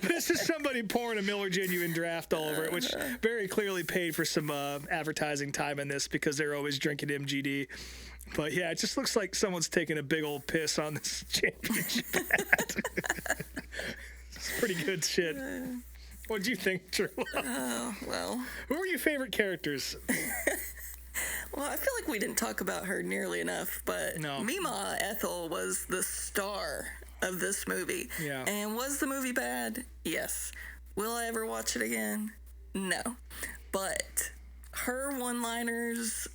but it's just somebody pouring a Miller Genuine Draft all over it, which very clearly paid for some advertising time in this, because they're always drinking MGD. But yeah, it just looks like someone's taking a big old piss on this championship hat. It's pretty good shit. What'd you think, Drew? Well. Who were your favorite characters? Well, I feel like we didn't talk about her nearly enough, but No. Mima Ethel was the star of this movie. Yeah. And was the movie bad? Yes. Will I ever watch it again? No. But her one-liners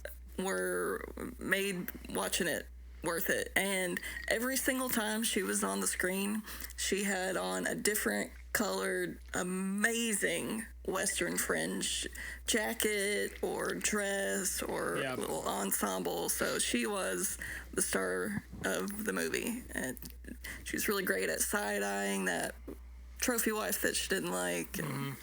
made watching it worth it. And every single time she was on the screen, she had on a different colored, amazing Western fringe jacket or dress or little ensemble. So she was the star of the movie. And she was really great at side-eyeing that trophy wife that she didn't like. And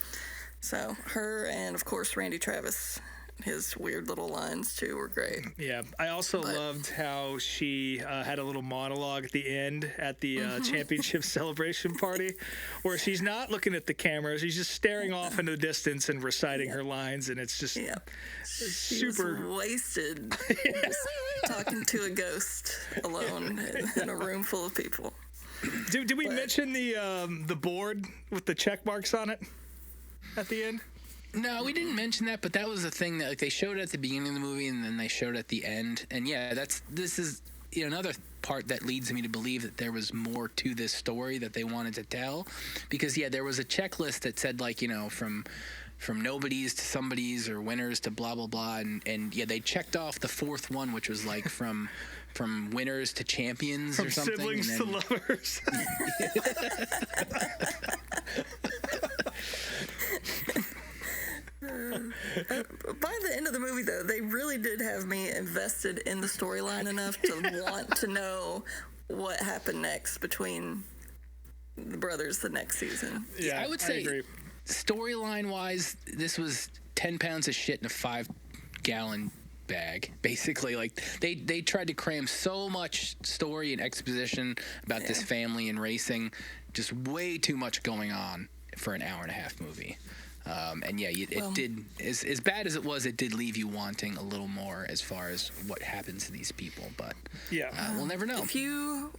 so her, and of course Randy Travis, his weird little lines too were great. Yeah, I also loved how she had a little monologue at the end at the championship celebration party, where she's not looking at the camera, she's just staring off into the distance and reciting her lines, and it's just She super was wasted, just talking to a ghost alone in a room full of people. Did we mention the board with the check marks on it at the end? No, we didn't mention that, but that was a thing that like they showed at the beginning of the movie and then they showed at the end. And yeah, this is another part that leads me to believe that there was more to this story that they wanted to tell, because there was a checklist that said like from nobodies to somebodies or winners to blah blah blah, and they checked off the fourth one, which was like from winners to champions, from or something. Siblings and to lovers. By the end of the movie, though, they really did have me invested in the storyline enough to want to know what happened next between the brothers the next season. Yeah, I would say agree. Storyline-wise, this was 10 pounds of shit in a 5-gallon bag, basically. Like they tried to cram so much story and exposition about this family and racing, just way too much going on for an hour-and-a-half movie. It did, as bad as it was, it did leave you wanting a little more as far as what happens to these people. But we'll never know. If you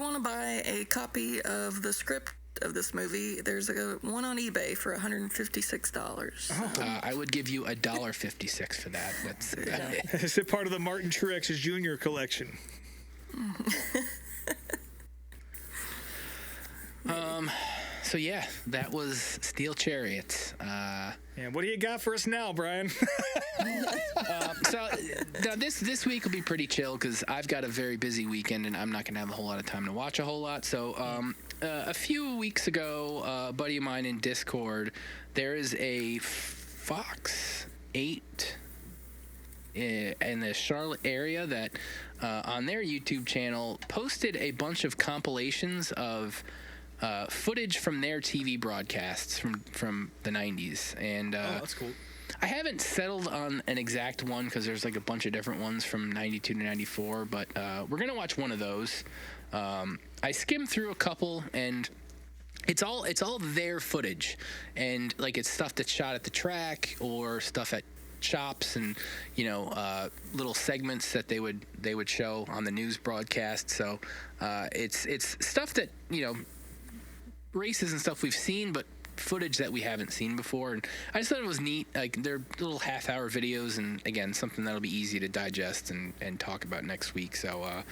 want to buy a copy of the script of this movie, there's one on eBay for $156. I would give you $1.56 for that. That's about it. Is it part of the Martin Truex Jr. collection? So yeah, that was Steel Chariots. What do you got for us now, Brian? So now this week will be pretty chill because I've got a very busy weekend and I'm not going to have a whole lot of time to watch a whole lot. So a few weeks ago, a buddy of mine in Discord, there is a Fox 8 in the Charlotte area that on their YouTube channel posted a bunch of compilations of footage from their TV broadcasts from the 90s. And that's cool. I haven't settled on an exact one because there's like a bunch of different ones from 92 to 94, but we're going to watch one of those. I skimmed through a couple, and it's all their footage. And like it's stuff that's shot at the track or stuff at shops, and little segments that they would show on the news broadcast. So it's stuff that races and stuff we've seen, but footage that we haven't seen before. And I just thought it was neat. Like they're little half-hour videos, and again, something that'll be easy to digest and talk about next week. So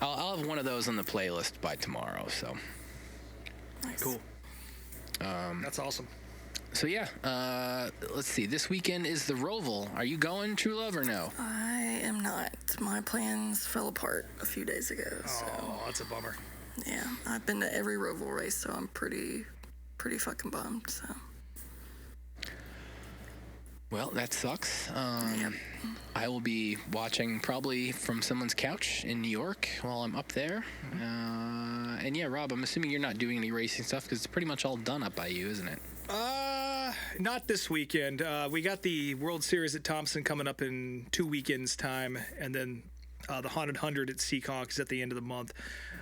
I'll have one of those on the playlist by tomorrow. So Nice. Cool. That's awesome. So yeah, let's see. This weekend is the Roval. Are you going, True Love, or no? I am not. My plans fell apart a few days ago. So Oh, that's a bummer. yeah, I've been to every Roval race, so I'm pretty fucking bummed. So Well, that sucks. Yep. I will be watching probably from someone's couch in New York while I'm up there. And yeah, Rob, I'm assuming you're not doing any racing stuff because it's pretty much all done up by you, isn't it? Not this weekend. We got the World Series at Thompson coming up in 2 weekends' time, and then the Haunted 100 at Seekonk is at the end of the month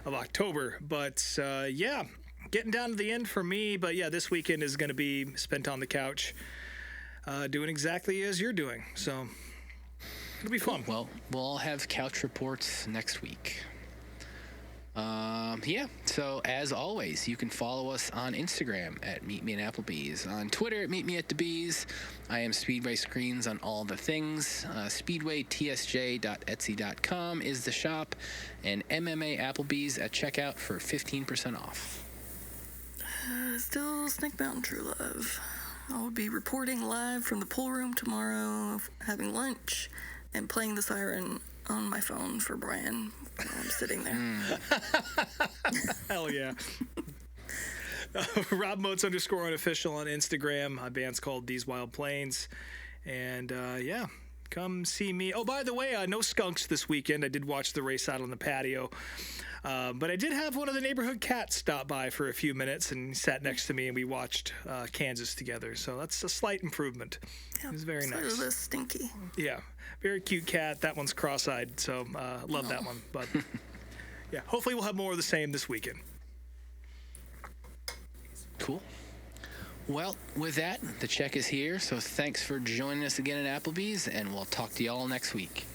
of October. But yeah, getting down to the end for me. But yeah, this weekend is going to be spent on the couch, doing exactly as you're doing. So it'll be fun. Well, we'll all have couch reports next week. Yeah, so as always, you can follow us on Instagram at meetmeatapplebees, on Twitter at meetmeatthebees. I am Speedway Screens on all the things. SpeedwayTSJ.etsy.com is the shop, and MMA Applebees at checkout for 15% off. still Snake Mountain True Love. I will be reporting live from the pool room tomorrow, having lunch, and playing the siren on my phone for Brian while I'm sitting there. Hell yeah. Rob Motes _ unofficial on Instagram. My band's called These Wild Plains. And yeah, come see me. Oh, by the way, no skunks this weekend. I did watch the race out on the patio. But I did have one of the neighborhood cats stop by for a few minutes and he sat next to me and we watched Kansas together. So that's a slight improvement. Yep. It was very It's a nice. little stinky. Yeah, very cute cat. That one's cross-eyed, so love that one. But yeah, hopefully we'll have more of the same this weekend. Cool. Well, with that, the check is here. So thanks for joining us again at Applebee's, and we'll talk to y'all next week.